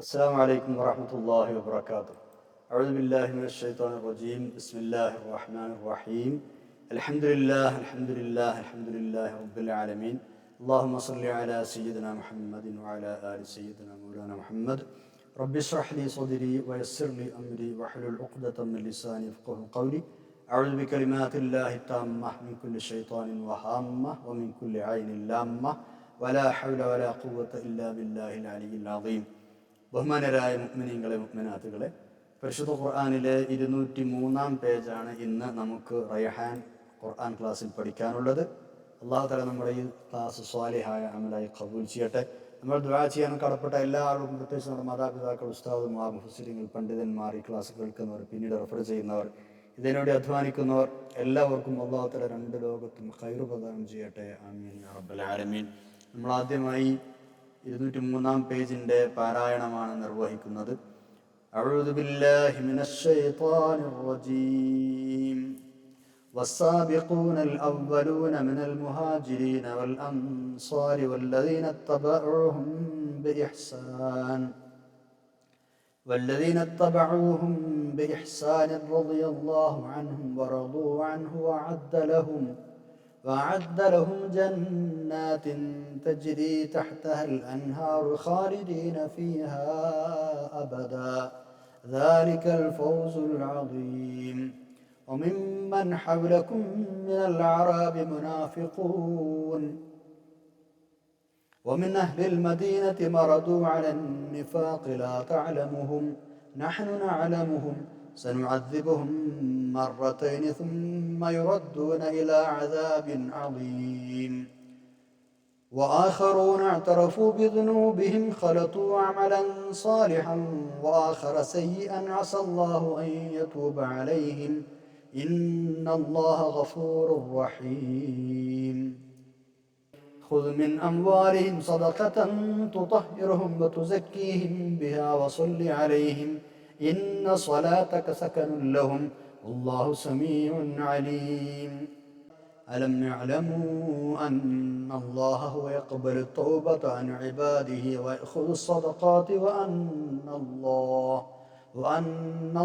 السلام عليكم ورحمة الله وبركاته. أعوذ بالله من الشيطان الرجيم. بسم الله الرحمن الرحيم. الحمد لله رب العالمين. اللهم صل على سيدنا محمد وعلى آل سيدنا مولانا محمد. رب اشرح لي صدري ويسر لي أمري واحلل عقدة من لساني يفقهوا قولي. أعوذ بكلمات الله التامة من كل شيطان وهامة ومن كل عين لامة ولا حول ولا قوة إلا بالله العلي العظيم. ബഹുമാനരായ മുഅ്മിനീങ്ങളെ മുഅ്മിനാത്തുകളെ, പരിശുദ്ധ ഖുർആനിലെ 203 പേജാണ് ഇന്ന് നമുക്ക് റൈഹാൻ ഖുർആൻ ക്ലാസ്സിൽ പഠിക്കാനുള്ളത്. അല്ലാഹു തആല നമ്മുടെ ഈ ക്ലാസ് സ്വാലിഹായ അമലായി ഖബൂൽ ചെയ്യട്ടെ. നമ്മൾ ദുആ ചെയ്യാൻ കടപ്പെട്ട എല്ലാ ആളുകളും, പ്രത്യേകിച്ച് നമ്മുടെ മാതാപിതാക്കൾ, ഉസ്താദുമാർ, മുഫസ്സിരീങ്ങൾ, പണ്ഡിതന്മാർ, ഈ ക്ലാസ് കേൾക്കുന്നവർ, പിന്നീട് റെഫർ ചെയ്യുന്നവർ, ഇതിനുവേണ്ടി അധ്വാനിക്കുന്നവർ, എല്ലാവർക്കും അല്ലാഹു തആല രണ്ട് ലോകത്തും ഖൈർ പ്രദാനം ചെയ്യട്ടെ. ആമീൻ യാ റബ്ബൽ ആലമീൻ. നമ്മൾ ആദ്യമായി 203 പേജിന്റെ പാരായണമാണ് നിർവഹിക്കുന്നത്. അഊദു ബില്ലാഹി മിനശ് ശൈത്വാനിർ റജീം. വസ്സാബിഖൂനൽ അവ്വലൂന മിനൽ മുഹാജിരീന വൽ അൻസാരി വല്ലദീന തബഊഹും ബിഇഹ്സാൻ റളിയല്ലാഹു അൻഹും വറദൂ അൻഹു وأعد لهم جنات تجري تحتها الأنهار خالدين فيها أبدا ذلك الفوز العظيم. وممن حولكم من الأعراب منافقون ومن أهل المدينة مردوا على النفاق لا تعلمهم نحن نعلمهم سنعذبهم مرتين ثم يردون إلى عذاب عظيم. وآخرون اعترفوا بذنوبهم خلطوا عملا صالحا وآخر سيئا عسى الله أن يتوب عليهم إن الله غفور رحيم. خذ من أموالهم صدقة تطهرهم وتزكيهم بها وصل عليهم إن صلاتك سكن لهم والله سميع عليم. ألم يعلموا أن الله هو يقبل التوبة عن عباده ويأخذ الصدقات وأن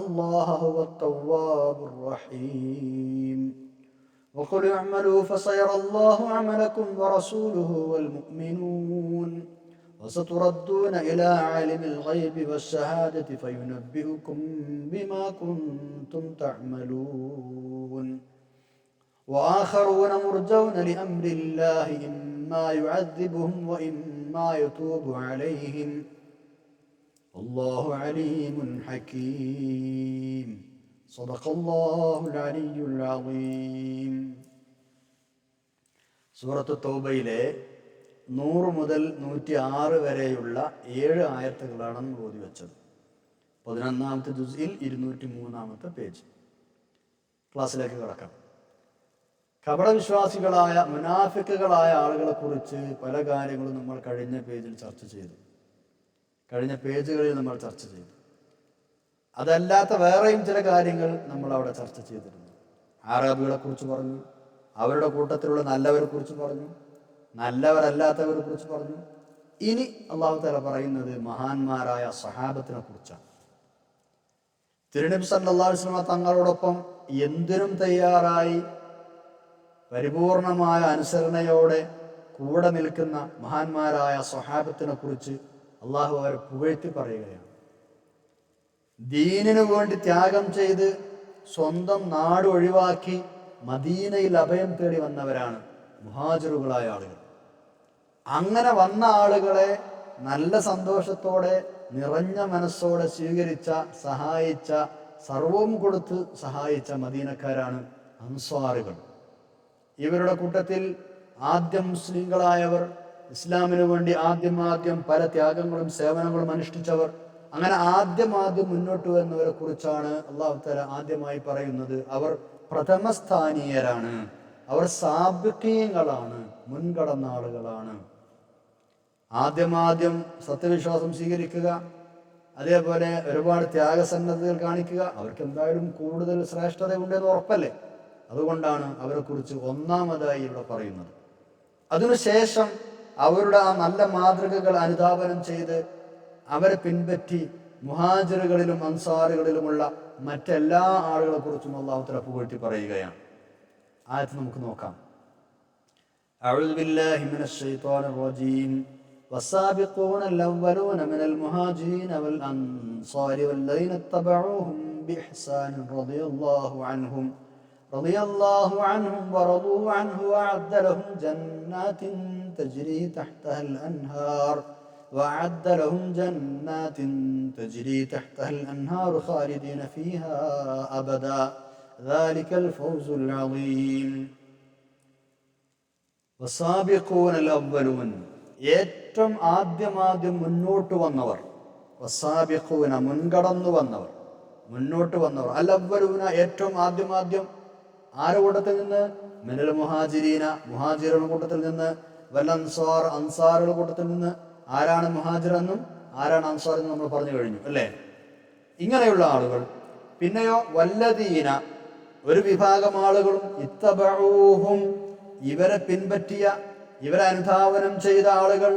الله هو التواب الرحيم. وقل اعملوا فسيرى الله عملكم ورسوله والمؤمنون وستردون إلى عالم الغيب والشهادة فينبئكم بما كنتم تعملون. وآخرون مرجون لأمر الله إما يعذبهم وإما يتوب عليهم والله عليم حكيم. صدق الله العلي العظيم. സൂറത്ത് തൗബയിലെ 100 മുതൽ 106 വരെയുള്ള 7 ആയത്തുകളാണ് നമ്മൾ ഓതി വെച്ചത്. 11ാമത്തെ ജുസ്ഇൽ 203 പേജ്. ക്ലാസ്സിലേക്ക് കടക്കാം. കപടവിശ്വാസികളായ മുനാഫിക്കുകളായ ആളുകളെ കുറിച്ച് പല കാര്യങ്ങളും നമ്മൾ കഴിഞ്ഞ പേജുകളിൽ ചർച്ച ചെയ്തു. അതല്ലാത്ത വേറെയും ചില കാര്യങ്ങൾ നമ്മൾ അവിടെ ചർച്ച ചെയ്തിരുന്നു. അറബികളെ കുറിച്ച് പറഞ്ഞു, അവരുടെ കൂട്ടത്തിലുള്ള നല്ലവരെ കുറിച്ച് പറഞ്ഞു, നല്ലവരല്ലാത്തവരെ കുറിച്ച് പറഞ്ഞു. ഇനി അല്ലാഹു തആല പറയുന്നത് മഹാന്മാരായ സഹാബത്തിനെ കുറിച്ചാണ്. തിരുനബി സല്ലല്ലാഹു അലൈഹി വസല്ലം തങ്ങളോടൊപ്പം എന്തിനും തയ്യാറായി പരിപൂർണമായ അനുസരണയോടെ കൂടെ നിൽക്കുന്ന മഹാന്മാരായ സഹാബത്തിനെ കുറിച്ച് അള്ളാഹു അവരെ പുകഴ്ത്തി പറയുകയാണ്. ദീനിനു വേണ്ടി ത്യാഗം ചെയ്ത് സ്വന്തം നാട് ഒഴിവാക്കി മദീനയിൽ അഭയം തേടി വന്നവരാണ് മുഹാജിറുകളായ ആളുകൾ. അങ്ങനെ വന്ന ആളുകളെ നല്ല സന്തോഷത്തോടെ നിറഞ്ഞ മനസ്സോടെ സ്വീകരിച്ച, സഹായിച്ച, സർവവും കൊടുത്ത് സഹായിച്ച മദീനക്കാരാണ് അൻസ്വാറുകൾ. ഇവരുടെ കൂട്ടത്തിൽ ആദ്യം മുസ്ലിങ്ങളായവർ, ഇസ്ലാമിനു വേണ്ടി ആദ്യം പല ത്യാഗങ്ങളും സേവനങ്ങളും അനുഷ്ഠിച്ചവർ, അങ്ങനെ ആദ്യം മുന്നോട്ട് വരുന്നവരെ കുറിച്ചാണ് അല്ലാഹു തആല ആദ്യമായി പറയുന്നത്. അവർ പ്രഥമസ്ഥാനീയരാണ്, അവർ സാബിഖീങ്ങളാണ്, മുൻകടന്ന ആളുകളാണ്. ആദ്യം സത്യവിശ്വാസം സ്വീകരിക്കുക, അതേപോലെ ഒരുപാട് ത്യാഗസന്നദ്ധതകൾ കാണിക്കുക, അവർക്ക് എന്തായാലും കൂടുതൽ ശ്രേഷ്ഠത ഉണ്ടെന്ന് ഉറപ്പല്ലേ. അതുകൊണ്ടാണ് അവരെ കുറിച്ച് ഒന്നാമതായി ഇവിടെ പറയുന്നത്. അതിനുശേഷം അവരുടെ ആ നല്ല മാതൃകകൾ അനുധാവനം ചെയ്ത് അവരെ പിൻപറ്റി മുഹാജിറുകളിലും അൻസാറുകളിലുമുള്ള മറ്റെല്ലാ ആളുകളെ കുറിച്ചും അല്ലാഹു തആല പുകഴ്ത്തി പറയുകയാണ്. ആയത്ത് നമുക്ക് നോക്കാം. അഊദു ബില്ലാഹി മിനശ് ശൈത്വാനിർ റജീം. والسابقون الأولون من المهاجرين والأنصار والذين اتبعوهم بإحسان رضي الله عنهم ورضوا عنه وأعد لهم جنات تجري تحتها الأنهار خالدين فيها أبدا ذلك الفوز العظيم. والسابقون الأولون ഏറ്റവും ആദ്യം മുന്നോട്ട് വന്നവർ, വസാബിഖൂന മുൻകടന്നു വന്നവർ, മുന്നോട്ട് വന്നവർ, അൽ അവ്വലൂന ഏറ്റവും ആദ്യം ആരുടെ കൂട്ടത്തിൽ നിന്ന്? മിനൽ മുഹാജിരീന മുഹാജിറുകളുടെ കൂട്ടത്തിൽ നിന്ന്, വൽ അൻസാർ അൻസാറുകളുടെ കൂട്ടത്തിൽ നിന്ന്. ആരാണ് മുഹാജിർ എന്നും ആരാണ് അൻസാർ എന്നും നമ്മൾ പറഞ്ഞു കഴിഞ്ഞു അല്ലേ? ഇങ്ങനെയുള്ള ആളുകൾ. പിന്നെയോ വല്ലദീന ഒരു വിഭാഗം ആളുകളും ഇത്തബഊഹും ഇവരെ പിൻപറ്റിയ ഇവരെ അനുധാവനം ചെയ്ത ആളുകൾ,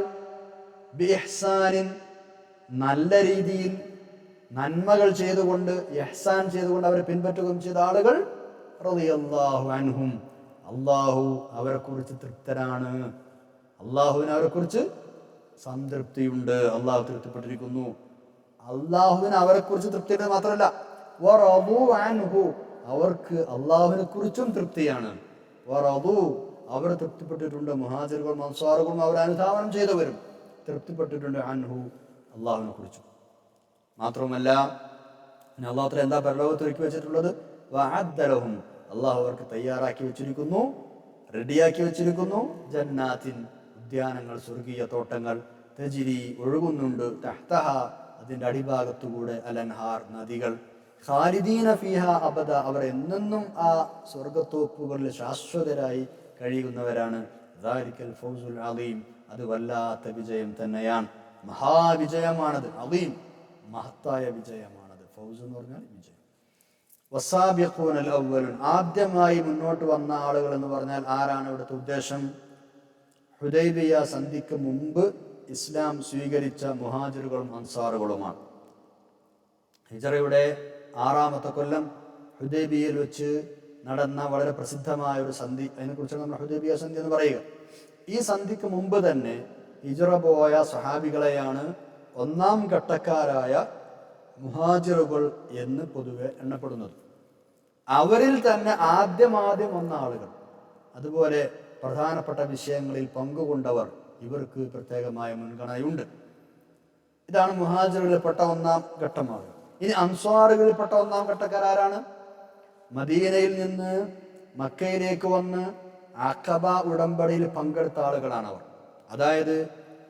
ബിഇഹ്സാനിൻ നല്ല രീതിയിൽ നന്മകൾ ചെയ്തുകൊണ്ട്, ഇഹ്സാൻ ചെയ്തുകൊണ്ട് അവരെ പിൻപറ്റുകയും ചെയ്ത ആളുകൾ, റളിയല്ലാഹു അൻഹും അല്ലാഹു അവരെ കുറിച്ച് തൃപ്തനാണ്, അല്ലാഹുവിന് അവരെ കുറിച്ച് സംതൃപ്തിയുണ്ട്, അല്ലാഹു തൃപ്തിപ്പെട്ടിരിക്കുന്നു. അല്ലാഹുവിന് അവരെ കുറിച്ച് തൃപ്തിയുണ്ട് മാത്രമല്ല, വറദു അൻഹു അവർക്ക് അല്ലാഹുവിനെ കുറിച്ചും തൃപ്തിയാണ്. വറദു അവർ തൃപ്തിപ്പെട്ടിട്ടുണ്ട്, മുഹാജിറുകളും അൻസാറുകളും അവർ അനുധാവനം ചെയ്തവരും തൃപ്തിപ്പെട്ടിട്ടുണ്ട്, അൻഹു അള്ളാഹുവിനെ കുറിച്ചു. മാത്രവുമല്ല അല്ലാഹു തആല എന്താ പരലോകത്ത് ഒരുക്കി വെച്ചിട്ടുള്ളത്? വഅദ്ദ ലഹും അള്ളാഹു അവർക്ക് തയ്യാറാക്കി വെച്ചിരിക്കുന്നു, റെഡിയാക്കി വെച്ചിരിക്കുന്നു, ജന്നാത്തിൻ ഉദ്യാനങ്ങൾ, സ്വർഗീയ തോട്ടങ്ങൾ, തജ്രി ഒഴുകുന്നുണ്ട്, തഹ്തഹ അതിൻ്റെ അടിഭാഗത്തുകൂടെ, അലൻഹാർ നദികൾ, ഖാലിദീന ഫീഹ അബദ അവർ എന്നെന്നും ആ സ്വർഗത്തോപ്പുകളിൽ ശാശ്വതരായി കഴിയുന്നവരാണ്. ദാലിക്കൽ ഫൗസുൽ അലീം അത് വല്ലാത്ത വിജയം തന്നെയാണ്, മഹാവിജയമാണത്. അലീം മഹത്തായ വിജയമാണത്. ഫൗസ് എന്ന് പറഞ്ഞാൽ വിജയം. വസാബിഖൂനൽ അവ്വലൂൻ ആദ്യമായി മുന്നോട്ട് വന്ന ആളുകൾ എന്ന് പറഞ്ഞാൽ ആരാണ് ഇവിടുത്തെ ഉദ്ദേശം? ഹുദൈബിയ സന്ധിക്ക് മുമ്പ് ഇസ്ലാം സ്വീകരിച്ച മുഹാജിറുകളും അൻസാറുകളുമാണ്. ഹിജറയുടെ 6ാമത്തെ കൊല്ലം ഹുദൈബിയയിൽ വെച്ച് നടന്ന വളരെ പ്രസിദ്ധമായ ഒരു സന്ധി, അതിനെക്കുറിച്ചാണ് നമ്മൾ ഹുദൈബിയ സന്ധി എന്ന് പറയുക. ഈ സന്ധിക്ക് മുമ്പ് തന്നെ ഹിജറ പോയ സഹാബികളെയാണ് 1ാം ഘട്ടക്കാരായ മുഹാജിറുകൾ എന്ന് പൊതുവെ എണ്ണപ്പെടുന്നത്. അവരിൽ തന്നെ ആദ്യം വന്ന ആളുകൾ, അതുപോലെ പ്രധാനപ്പെട്ട വിഷയങ്ങളിൽ പങ്കുകൊണ്ടവർ, ഇവർക്ക് പ്രത്യേകമായ മുൻഗണനയുണ്ട്. ഇതാണ് മുഹാജിറുകളിൽപ്പെട്ട 1ാം ഘട്ടമാണ്. ഇനി അൻസ്വാറുകളിൽപ്പെട്ട 1ാം ഘട്ടക്കാരാണ്? മദീനയിൽ നിന്ന് മക്കയിലേക്ക് വന്ന് അഖബ ഉടമ്പടിയിൽ പങ്കെടുത്ത ആളുകളാണ് അവർ. അതായത്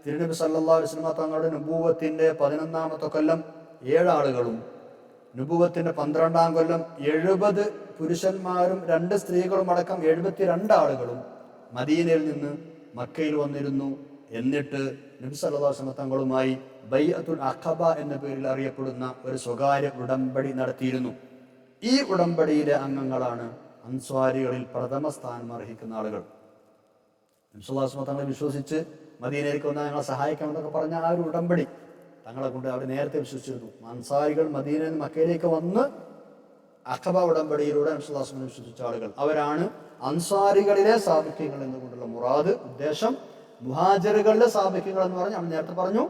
തിരുനബി സല്ലല്ലാഹു അലൈഹി വസല്ലം തങ്ങളുടെ നുബുവത്തിന്റെ 11ാമത്തെ കൊല്ലം 7 ആളുകളും, നുബുവത്തിന്റെ 12ാം കൊല്ലം 70 പുരുഷന്മാരും 2 സ്ത്രീകളും അടക്കം 72 ആളുകളും മദീനയിൽ നിന്ന് മക്കയിൽ വന്നിരുന്നു. എന്നിട്ട് നബി സല്ലല്ലാഹു അലൈഹി വസല്ലം തങ്ങളുമായി ബൈഅത്തുൽ അഖബ എന്ന പേരിൽ അറിയപ്പെടുന്ന ഒരു സ്വകാര്യ ഉടമ്പടി നടത്തിയിരുന്നു. ഈ ഉടമ്പടിയിലെ അംഗങ്ങളാണ് അൻസ്വാരികളിൽ പ്രഥമ സ്ഥാനം അർഹിക്കുന്ന ആളുകൾ. നബി സല്ലല്ലാഹു അലൈഹി വസല്ലം തങ്ങളെ വിശ്വസിച്ച് മദീനയിലേക്ക് വന്നാൽ ഞങ്ങളെ സഹായിക്കണമെന്നൊക്കെ പറഞ്ഞ ആ ഒരു ഉടമ്പടി തങ്ങളെ കൊണ്ട് അവർ നേരത്തെ വിശ്വസിച്ചിരുന്നു. അൻസാരികൾ മദീനയിൽ നിന്ന് മക്കയിലേക്ക് വന്ന് അഖബ ഉടമ്പടിയിലൂടെ നബി സല്ലല്ലാഹു അലൈഹി വസല്ലം വിശ്വസിച്ച ആളുകൾ, അവരാണ് അൻസാരികളിലെ സാബിഖ്യങ്ങൾ എന്നുകൊണ്ടുള്ള മുറാദ്, ഉദ്ദേശം. മുഹാജിറുകളിലെ സാബിഖ്യങ്ങൾ എന്ന് പറഞ്ഞ് നമ്മൾ നേരത്തെ പറഞ്ഞു,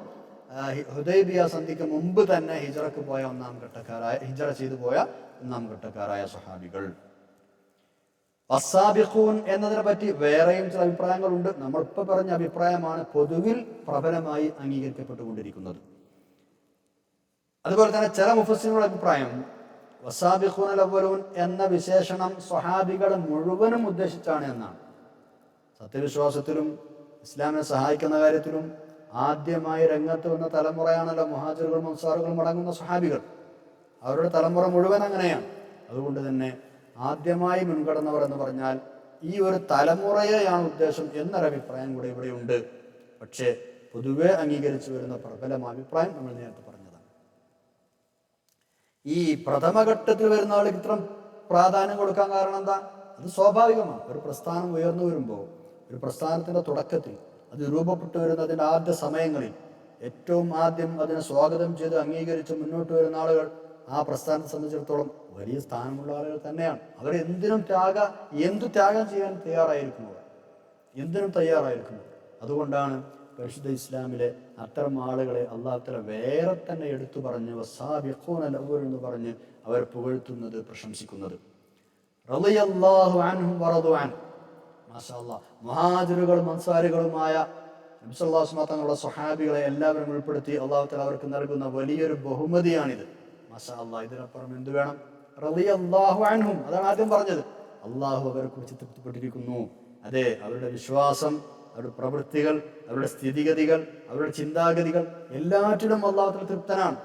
ഹുദൈബിയ സന്ധിക്ക് മുമ്പ് തന്നെ ഹിജറക്ക് പോയ 1ാം ഘട്ടക്കാരായ, ഹിജറ ചെയ്തു പോയ 1ാം ഘട്ടക്കാരായ സഹാബികൾ. വസാബിഖൂൻ എന്നതിനെ പറ്റി വേറെയും ചില അഭിപ്രായങ്ങളുണ്ട്. നമ്മളിപ്പോൾ പറഞ്ഞ അഭിപ്രായമാണ് പൊതുവിൽ പ്രബലമായി അംഗീകരിക്കപ്പെട്ടുകൊണ്ടിരിക്കുന്നത്. അതുപോലെ തന്നെ ചില മുഫസ്സിറുകളുടെ അഭിപ്രായം വസാബിഖൂനൽ അവ്വലൂൻ എന്ന വിശേഷണം സ്വഹാബികളെ മുഴുവനും ഉദ്ദേശിച്ചാണ് എന്നാണ്. സത്യവിശ്വാസത്തിലും ഇസ്ലാമിനെ സഹായിക്കുന്ന കാര്യത്തിലും ആദ്യമായി രംഗത്ത് വന്ന തലമുറയാണല്ലോ മുഹാജിറുകളും അൻസാറുകളും അടങ്ങുന്ന സ്വഹാബികൾ. അവരുടെ തലമുറ മുഴുവൻ അങ്ങനെയാണ്. അതുകൊണ്ട് തന്നെ ആദ്യമായി മുൻകടന്നവർ എന്ന് പറഞ്ഞാൽ ഈ ഒരു തലമുറയെയാണ് ഉദ്ദേശം എന്നൊരഭിപ്രായം കൂടെ ഇവിടെയുണ്ട്. പക്ഷേ പൊതുവെ അംഗീകരിച്ചു വരുന്ന പ്രബലമായ അഭിപ്രായം നമ്മൾ നേരത്തെ പറഞ്ഞതാണ്. ഈ പ്രഥമഘട്ടത്തിൽ വരുന്ന ആൾക്ക് ഇത്ര പ്രാധാന്യം കൊടുക്കാൻ കാരണം എന്താ? അത് സ്വാഭാവികമാണ്. ഒരു പ്രസ്ഥാനം ഉയർന്നു വരുമ്പോൾ, ഒരു പ്രസ്ഥാനത്തിന്റെ തുടക്കത്തിൽ, അത് രൂപപ്പെട്ടു വരുന്നതിൻ്റെ ആദ്യ സമയങ്ങളിൽ ഏറ്റവും ആദ്യം അതിനെ സ്വാഗതം ചെയ്ത് അംഗീകരിച്ച് മുന്നോട്ട് വരുന്ന ആളുകൾ ആ പ്രസ്ഥാനത്തെ സംബന്ധിച്ചിടത്തോളം വലിയ സ്ഥാനമുള്ള ആളുകൾ തന്നെയാണ്. അവർ എന്തു ത്യാഗം ചെയ്യാൻ തയ്യാറായിരിക്കുന്നു, എന്തിനും തയ്യാറായിരിക്കുന്നു. അതുകൊണ്ടാണ് പരിശുദ്ധ ഇസ്ലാമിലെ അത്തരം ആളുകളെ അല്ലാഹു തആല വേറെ തന്നെ എടുത്തു പറഞ്ഞ് വസ്സാബിഖൂനൽ അവ്വലൂൻ എന്ന് പറഞ്ഞ് അവർ പുകഴ്ത്തുന്നത്, പ്രശംസിക്കുന്നത്. റളിയല്ലാഹു അൻഹും വറദു അൻ. മാഷാ അല്ലാഹ്, മുഹാജിറുകളും അൻസാരികളുമായ നബി സല്ലല്ലാഹു അലൈഹി വസല്ലം തങ്ങളുടെ സ്വഹാബികളെ എല്ലാവരും ഉൾപ്പെടുത്തി അല്ലാഹു തആല അവർക്ക് നൽകുന്ന വലിയൊരു ബഹുമതിയാണിത്. മാഷാ അല്ലാഹ്, ഇതിനപ്പുറം എന്ത് വേണം? റളിയല്ലാഹു അൻഹും, അതാണ് ആദ്യം പറഞ്ഞത്. അള്ളാഹു അവരെ കുറിച്ച് തൃപ്തിപ്പെട്ടിരിക്കുന്നു. അതെ, അവരുടെ വിശ്വാസം, അവരുടെ പ്രവൃത്തികൾ, അവരുടെ സ്ഥിതിഗതികൾ, അവരുടെ ചിന്താഗതികൾ എല്ലാറ്റിലും അല്ലാഹു തആല തൃപ്തനാണ്.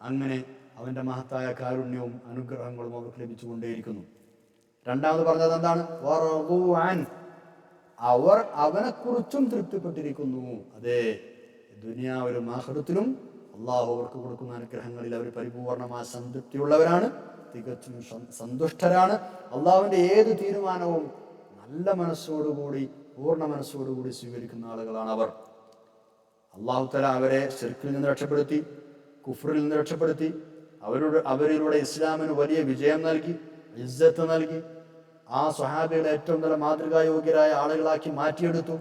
അങ്ങനെ അവന്റെ മഹത്തായ കാരുണ്യവും അനുഗ്രഹങ്ങളും അവർക്ക് ലഭിച്ചുകൊണ്ടേയിരിക്കുന്നു. രണ്ടാമത് പറഞ്ഞത് എന്താണ്? വറദു അൻ, അവർ അവനെക്കുറിച്ചും തൃപ്തിപ്പെട്ടിരിക്കുന്നു. അതെ, ദുനിയാവിലും ആഖിറത്തിലും അള്ളാഹു അവർക്ക് കൊടുക്കുന്ന അനുഗ്രഹങ്ങളിൽ അവർ പരിപൂർണമായ സംതൃപ്തിയുള്ളവരാണ്, തികച്ചും സന്തുഷ്ടരാണ്. അള്ളാഹുവിന്റെ ഏത് തീരുമാനവും നല്ല മനസ്സോടുകൂടി, പൂർണ്ണ മനസ്സോടുകൂടി സ്വീകരിക്കുന്ന ആളുകളാണ് അവർ. അള്ളാഹു തആല അവരെ ശിർക്കിൽ നിന്ന് രക്ഷപ്പെടുത്തി, കുഫ്റിൽ നിന്ന് രക്ഷപ്പെടുത്തി, അവരിലൂടെ ഇസ്ലാമിന് വലിയ വിജയം നൽകി, ഇസ്സത്ത് നൽകി. ആ സ്വഹാബികളെ ഏറ്റവും നല്ല മാതൃകായോഗ്യരായ ആളുകളാക്കി മാറ്റിയെടുത്തു.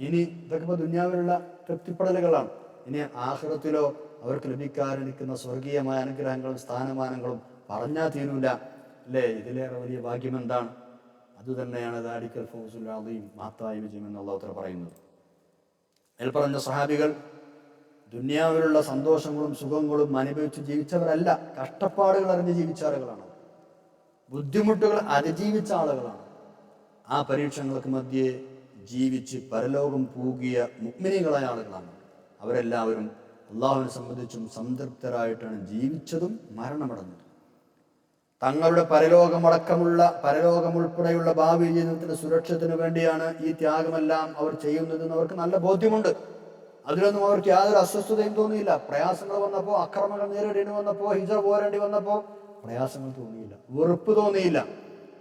ഇനി ഇതൊക്കെ ദുനിയാവിലുള്ള തൃപ്തിപ്പെടലുകളാണ്. ഇനി ആഖിറത്തിലോ അവർക്ക് ലഭിക്കാനിരിക്കുന്ന സ്വർഗീയമായ അനുഗ്രഹങ്ങളും സ്ഥാനമാനങ്ങളും പറഞ്ഞാൽ തീരൂല, അല്ലേ? ഇതിലേറെ വലിയ ഭാഗ്യം എന്താണ്? അതുതന്നെയാണ് ദാലിക്കൽ ഫൗസുൽ അദീം, മഹത്തായ വിജയം എന്ന് അല്ലാഹു തആല പറയുന്നത്. അതിൽ പറഞ്ഞ സ്വഹാബികൾ ദുനിയാവിലുള്ള സന്തോഷങ്ങളും സുഖങ്ങളും അനുഭവിച്ച് ജീവിച്ചവരല്ല, കഷ്ടപ്പാടുകൾ അറിഞ്ഞ് ജീവിച്ച ആളുകളാണ്, ബുദ്ധിമുട്ടുകൾ അതിജീവിച്ച ആളുകളാണ്. ആ പരീക്ഷണങ്ങൾക്ക് മധ്യേ ജീവിച്ച് പരലോകം പൂകിയ മുഅ്മിനീങ്ങളായ ആളുകളാണ്. അവരെല്ലാവരും അള്ളാഹുവിനെ സംബന്ധിച്ചും സംതൃപ്തരായിട്ടാണ് ജീവിച്ചതും മരണമടഞ്ഞതും. തങ്ങളുടെ പരലോകം ഉൾപ്പെടെയുള്ള ഭാവി ജീവിതത്തിന്റെ സുരക്ഷത്തിന് വേണ്ടിയാണ് ഈ ത്യാഗമെല്ലാം അവർ ചെയ്യുന്നതെന്ന് അവർക്ക് നല്ല ബോധ്യമുണ്ട്. അതിലൊന്നും അവർക്ക് യാതൊരു അസ്വസ്ഥതയും തോന്നിയില്ല. പ്രയാസങ്ങൾ വന്നപ്പോ, അക്രമങ്ങൾ നേരിടേണ്ടി വന്നപ്പോ, ഹിജറ പോരേണ്ടി വന്നപ്പോ പ്രയാസങ്ങൾ തോന്നിയില്ല, വെറുപ്പ് തോന്നിയില്ല.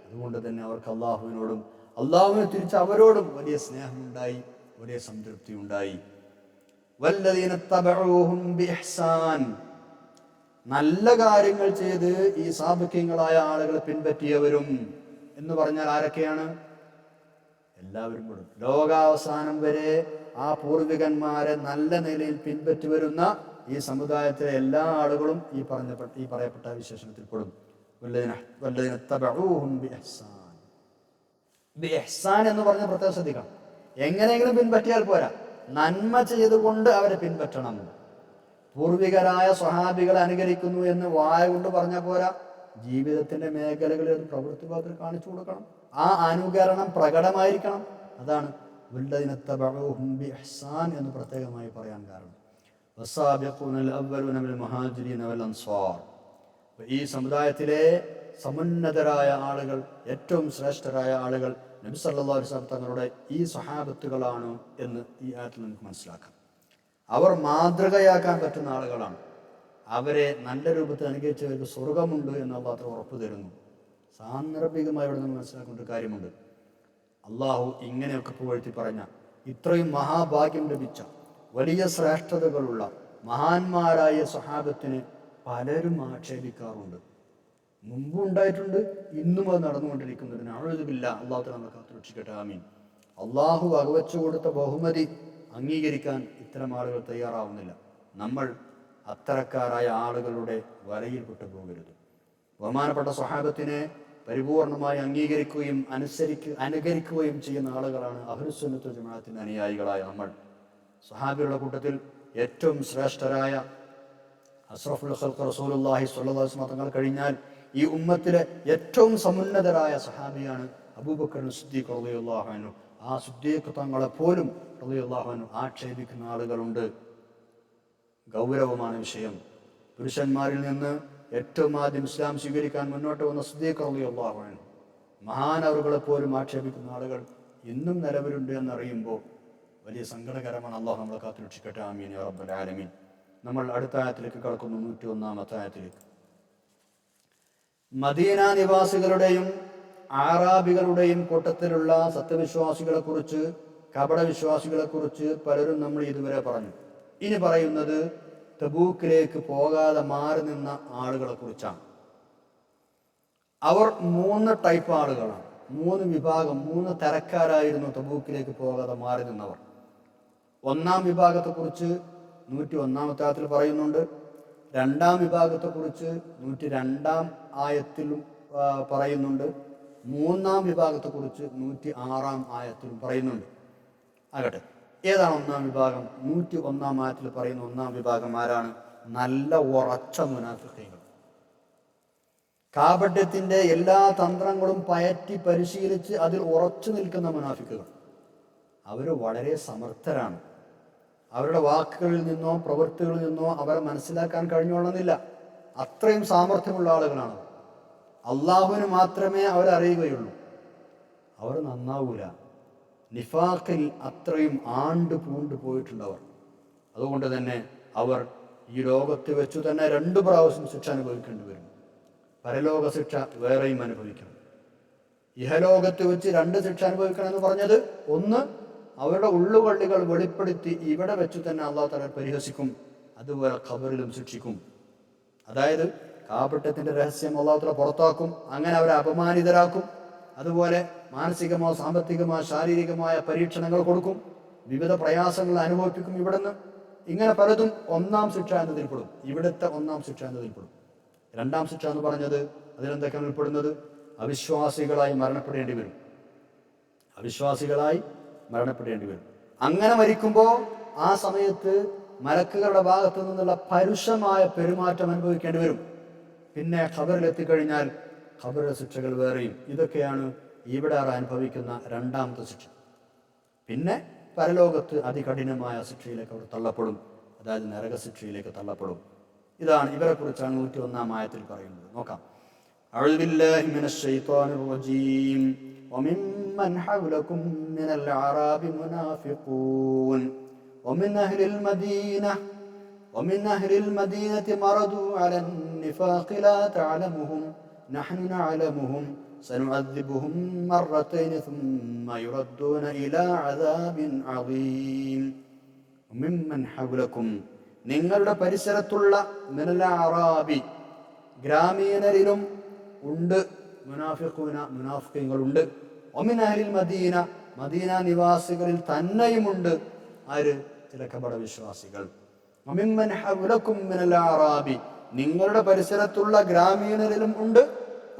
അതുകൊണ്ട് തന്നെ അവർക്ക് അള്ളാഹുവിനോടും അള്ളാഹുവിനെ തിരിച്ച് അവരോടും വലിയ സ്നേഹമുണ്ടായി, വലിയ സംതൃപ്തി ഉണ്ടായി. വല്ലദീന തബഊഹും ബിഇഹ്സാൻ, നല്ല കാര്യങ്ങൾ ചെയ്ത് ഈ സാബിഖീങ്ങളായ ആളുകളെ പിൻപറ്റിയവരും എന്ന് പറഞ്ഞാൽ ആരൊക്കെയാണ്? എല്ലാവരും കൂടും. ലോകാവസാനം വരെ ആ പൂർവികന്മാരെ നല്ല നിലയിൽ പിൻപറ്റി വരുന്ന ഈ സമുദായത്തിലെ എല്ലാ ആളുകളും ഈ പറയപ്പെട്ട വിശേഷണത്തിൽ പെടും. വല്ലദീന തബഊഹും ബിഇഹ്സാൻ. ബിഇഹ്സാൻ എന്ന് പറഞ്ഞ പ്രത്യേകം ശ്രദ്ധിക്കണം. എങ്ങനെയെങ്കിലും പിൻപറ്റിയാൽ പോരാ, നന്മ ചെയ്തുകൊണ്ട് അവരെ പിൻപറ്റണം. പൂർവികരായ സ്വഹാബികളെ അനുകരിക്കുന്നു എന്ന് വായ കൊണ്ട് പറഞ്ഞ പോരാ, ജീവിതത്തിന്റെ മേഖലകളിൽ അത് പ്രവൃത്തി പദത്തിൽ കാണിച്ചു കൊടുക്കണം. ആ അനുകരണം പ്രകടമായിരിക്കണം. അതാണ് വല്ലദീന തബഊഹും ബിഇഹ്സാൻ എന്ന് പ്രത്യേകമായി പറയാൻ കാരണം. വസ്സാബിഖൂനൽ അവ്വലൂന മിനൽ മുഹാജിരീന വൽ അൻസ്വാർ, ഈ സമുദായത്തിലെ സമുന്നതരായ ആളുകൾ, ഏറ്റവും ശ്രേഷ്ഠരായ ആളുകൾ നബി സല്ലല്ലാഹു അലൈഹി വസല്ലം തങ്ങളുടെ ഈ സ്വഹാബത്തുകളാണ് എന്ന് ഈ ആയത്തിൽ നമുക്ക് മനസ്സിലാക്കാം. അവർ മാതൃകയാക്കാൻ പറ്റുന്ന ആളുകളാണ്. അവരെ നല്ല രൂപത്തിൽ അനുകരിച്ചവർക്ക് സ്വർഗമുണ്ട് എന്ന് അല്ലാഹു ഉറപ്പു തരുന്നു. സാന്ദർഭികമായി ഇവിടെ നിന്ന് മനസ്സിലാക്കേണ്ട ഒരു കാര്യമുണ്ട്. അള്ളാഹു ഇങ്ങനെയൊക്കെ പുകഴ്ത്തി പറഞ്ഞ, ഇത്രയും മഹാഭാഗ്യം ലഭിച്ച, വലിയ ശ്രേഷ്ഠതകളുള്ള മഹാന്മാരായ സ്വഹാബത്തിന് പലരും ആക്ഷേപിക്കാറുണ്ട്. മുമ്പും ഉണ്ടായിട്ടുണ്ട്, ഇന്നും അത് നടന്നുകൊണ്ടിരിക്കുന്നതിന് അഊദുബില്ല. അള്ളാഹു തആല നമ്മളെ കാത്തുരക്ഷിക്കട്ടെ, ആമീൻ. അള്ളാഹു വകവെച്ചു കൊടുത്ത ബഹുമതി അംഗീകരിക്കാൻ ഇത്തരം ആളുകൾ തയ്യാറാവുന്നില്ല. നമ്മൾ അത്തരക്കാരായ ആളുകളുടെ വലയിൽപ്പെട്ടു പോകരുത്. ബഹുമാനപ്പെട്ട സ്വഹാബത്തിനെ പരിപൂർണമായി അംഗീകരിക്കുകയും അനുകരിക്കുകയും ചെയ്യുന്ന ആളുകളാണ് അഹ്ലുസുന്നത്ത് വൽ ജമാഅത്തിന്റെ അനുയായികളായ നമ്മൾ. സ്വഹാബികളുടെ കൂട്ടത്തിൽ ഏറ്റവും ശ്രേഷ്ഠരായ അഷ്റഫുൽ ഖൽഖ് റസൂലുള്ളാഹി സ്വല്ലല്ലാഹു അലൈഹി വസല്ലം തങ്ങൾ കഴിഞ്ഞാൽ ഈ ഉമ്മത്തിലെ ഏറ്റവും സമുന്നതരായ സഹാബിയാണ് അബൂബക്കർ സിദ്ദീഖ് റളിയല്ലാഹു അൻഹു. ആ സിദ്ദീഖ് തങ്ങളെ പോലും റളിയല്ലാഹു അൻഹു ആക്ഷേപിക്കുന്ന ആളുകളുണ്ട്. ഗൗരവമാണ് വിഷയം. പുരുഷന്മാരിൽ നിന്ന് ഏറ്റവും ആദ്യം ഇസ്ലാം സ്വീകരിക്കാൻ മുന്നോട്ട് വന്ന സിദ്ദീഖ് റളിയല്ലാഹു അൻഹു, മഹാനവറുകളെ പോലും ആക്ഷേപിക്കുന്ന ആളുകൾ ഇന്നും നിലവിലുണ്ട് എന്നറിയുമ്പോൾ വലിയ സങ്കടകരമാണ്. അള്ളാഹു നമ്മളെ കാത്തുരക്ഷിക്കട്ടെ, ആമീൻ യാ റബ്ബൽ ആലമീൻ. നമ്മൾ അടുത്ത ആയത്തിലേക്ക് കടക്കുന്നു, 101-ാമത്തെ ആയത്തിലേക്ക്. മദീന നിവാസികളുടെയും ആറാബികളുടെയും കൂട്ടത്തിലുള്ള സത്യവിശ്വാസികളെ കുറിച്ച്, കപട വിശ്വാസികളെ കുറിച്ച് പലരും നമ്മൾ ഇതുവരെ പറഞ്ഞു. ഇനി പറയുന്നത് തബൂക്കിലേക്ക് പോകാതെ മാറി നിന്ന ആളുകളെ കുറിച്ചാണ്. അവർ 3 ടൈപ്പ് ആളുകളാണ്, 3 വിഭാഗം, 3 തരക്കാരായിരുന്നു തബൂക്കിലേക്ക് പോകാതെ മാറി നിന്നവർ. ഒന്നാം വിഭാഗത്തെക്കുറിച്ച് 101-ാമത്തെ ആയത്തിൽ പറയുന്നുണ്ട്. രണ്ടാം വിഭാഗത്തെക്കുറിച്ച് 102-ാം ആയത്തിലും പറയുന്നുണ്ട്. മൂന്നാം വിഭാഗത്തെക്കുറിച്ച് 106-ാം ആയത്തിലും പറയുന്നുണ്ട്. ആകട്ടെ, ഏതാണ് ഒന്നാം വിഭാഗം? 101-ാം ആയത്തിൽ പറയുന്ന ഒന്നാം വിഭാഗം ആരാണ്? നല്ല ഉറച്ച മുനാഫിഖീങ്ങൾ. കാപട്യത്തിന്റെ എല്ലാ തന്ത്രങ്ങളും പയറ്റി പരിശീലിച്ച് അതിൽ ഉറച്ചു നിൽക്കുന്ന മുനാഫിക്കുകൾ. അവർ വളരെ സമർത്ഥരാണ്. അവരുടെ വാക്കുകളിൽ നിന്നോ പ്രവൃത്തികളിൽ നിന്നോ അവരെ മനസ്സിലാക്കാൻ കഴിഞ്ഞോളന്നില്ല. അത്രയും സാമർഥ്യമുള്ള ആളുകളാണ്. അള്ളാഹുവിന് മാത്രമേ അവരറിയുകയുള്ളൂ. അവർ നന്നാവൂല. നിഫാഖിൽ അത്രയും പൂണ്ടു പോയിട്ടുള്ളവർ. അതുകൊണ്ട് തന്നെ അവർ ഈ ലോകത്ത് വെച്ചു തന്നെ 2 പ്രാവശ്യം ശിക്ഷ അനുഭവിക്കേണ്ടി വരും. പരലോക ശിക്ഷ വേറെയും അനുഭവിക്കണം. ഇഹലോകത്ത് വെച്ച് 2 ശിക്ഷ അനുഭവിക്കണം എന്ന് പറഞ്ഞത്, ഒന്ന്, അവരുടെ ഉള്ളുകൊള്ളികൾ വെളിപ്പെടുത്തി ഇവിടെ വെച്ച് തന്നെ അള്ളാഹു തആല പരിഹസിക്കും. അതുപോലെ ഖബറിലും ശിക്ഷിക്കും. അതായത് കാപട്യത്തിന്റെ രഹസ്യം അള്ളാഹു തആല പുറത്താക്കും. അങ്ങനെ അവരെ അപമാനിതരാക്കും. അതുപോലെ മാനസികമോ സാമ്പത്തികമോ ശാരീരികമായ പരീക്ഷണങ്ങൾ കൊടുക്കും. വിവിധ പ്രയാസങ്ങൾ അനുഭവിപ്പിക്കും ഇവിടുന്ന്. ഇങ്ങനെ പലതും ഒന്നാം ശിക്ഷ എന്നതിൽപ്പെടും. ഇവിടുത്തെ ഒന്നാം ശിക്ഷ എന്നതിൽപ്പെടും. രണ്ടാം ശിക്ഷ എന്ന് പറഞ്ഞത് അതിലെന്തൊക്കെയാണ് ഉൾപ്പെടുന്നത്? അവിശ്വാസികളായി മരണപ്പെടേണ്ടി വരും. അവിശ്വാസികളായി മരണപ്പെടേണ്ടി വരും. അങ്ങനെ മരിക്കുമ്പോൾ ആ സമയത്ത് മലക്കുകളുടെ ഭാഗത്തു നിന്നുള്ള പരുഷമായ പെരുമാറ്റം അനുഭവിക്കേണ്ടി വരും. പിന്നെ ഖബറിലെത്തിക്കഴിഞ്ഞാൽ ഖബറിലെ ശിക്ഷകൾ വേറെയും. ഇതൊക്കെയാണ് ഇവിടെ അനുഭവിക്കുന്ന രണ്ടാമത്തെ ശിക്ഷ. പിന്നെ പരലോകത്ത് അതികഠിനമായ ശിക്ഷയിലേക്ക് അവർ തള്ളപ്പെടും. അതായത് നരകശിക്ഷയിലേക്ക് തള്ളപ്പെടും. ഇതാണ് ഇവരെ കുറിച്ചാണ് 101-ാം ആയത്തിൽ പറയുന്നത്. നോക്കാം. അഊദു ബില്ലാഹി മിനശ് ശൈത്വാനിർ റജീം. വമിമ്മൻ ഹൗലകും മിനൽ അഅറാബി മുനാഫിഖൂൻ വമിൻ അഹ്ലിൽ മദീനതി മറദൂ അലൻ നിഫാഖി ലാ തഅലമുഹും നഹ്നു നഅലമുഹും സനുഅദ്ദിബുഹും മറത്തൈൻ ثم يردون إلى عذاب عظيم. വമിമ്മൻ ഹൗലകും, നിങ്ങളുടെ പരിസരത്തുള്ള മിനൽ അഅറാബി, ഗ്രാമീണരിലും ഉണ്ട് മുനാഫിഖീങ്ങളുണ്ട്. വമിൻ അഹ്ലിൽ മദീന, മദീന നിവാസികളിൽ തന്നെയുമുണ്ട് ആര്? ചില കപട വിശ്വാസികൾ. വമിമ്മൻ ഹൗലകും മിനൽ അഅറാബി, നിങ്ങളുടെ പരിസരത്തുള്ള ഗ്രാമീണരിലും ഉണ്ട്.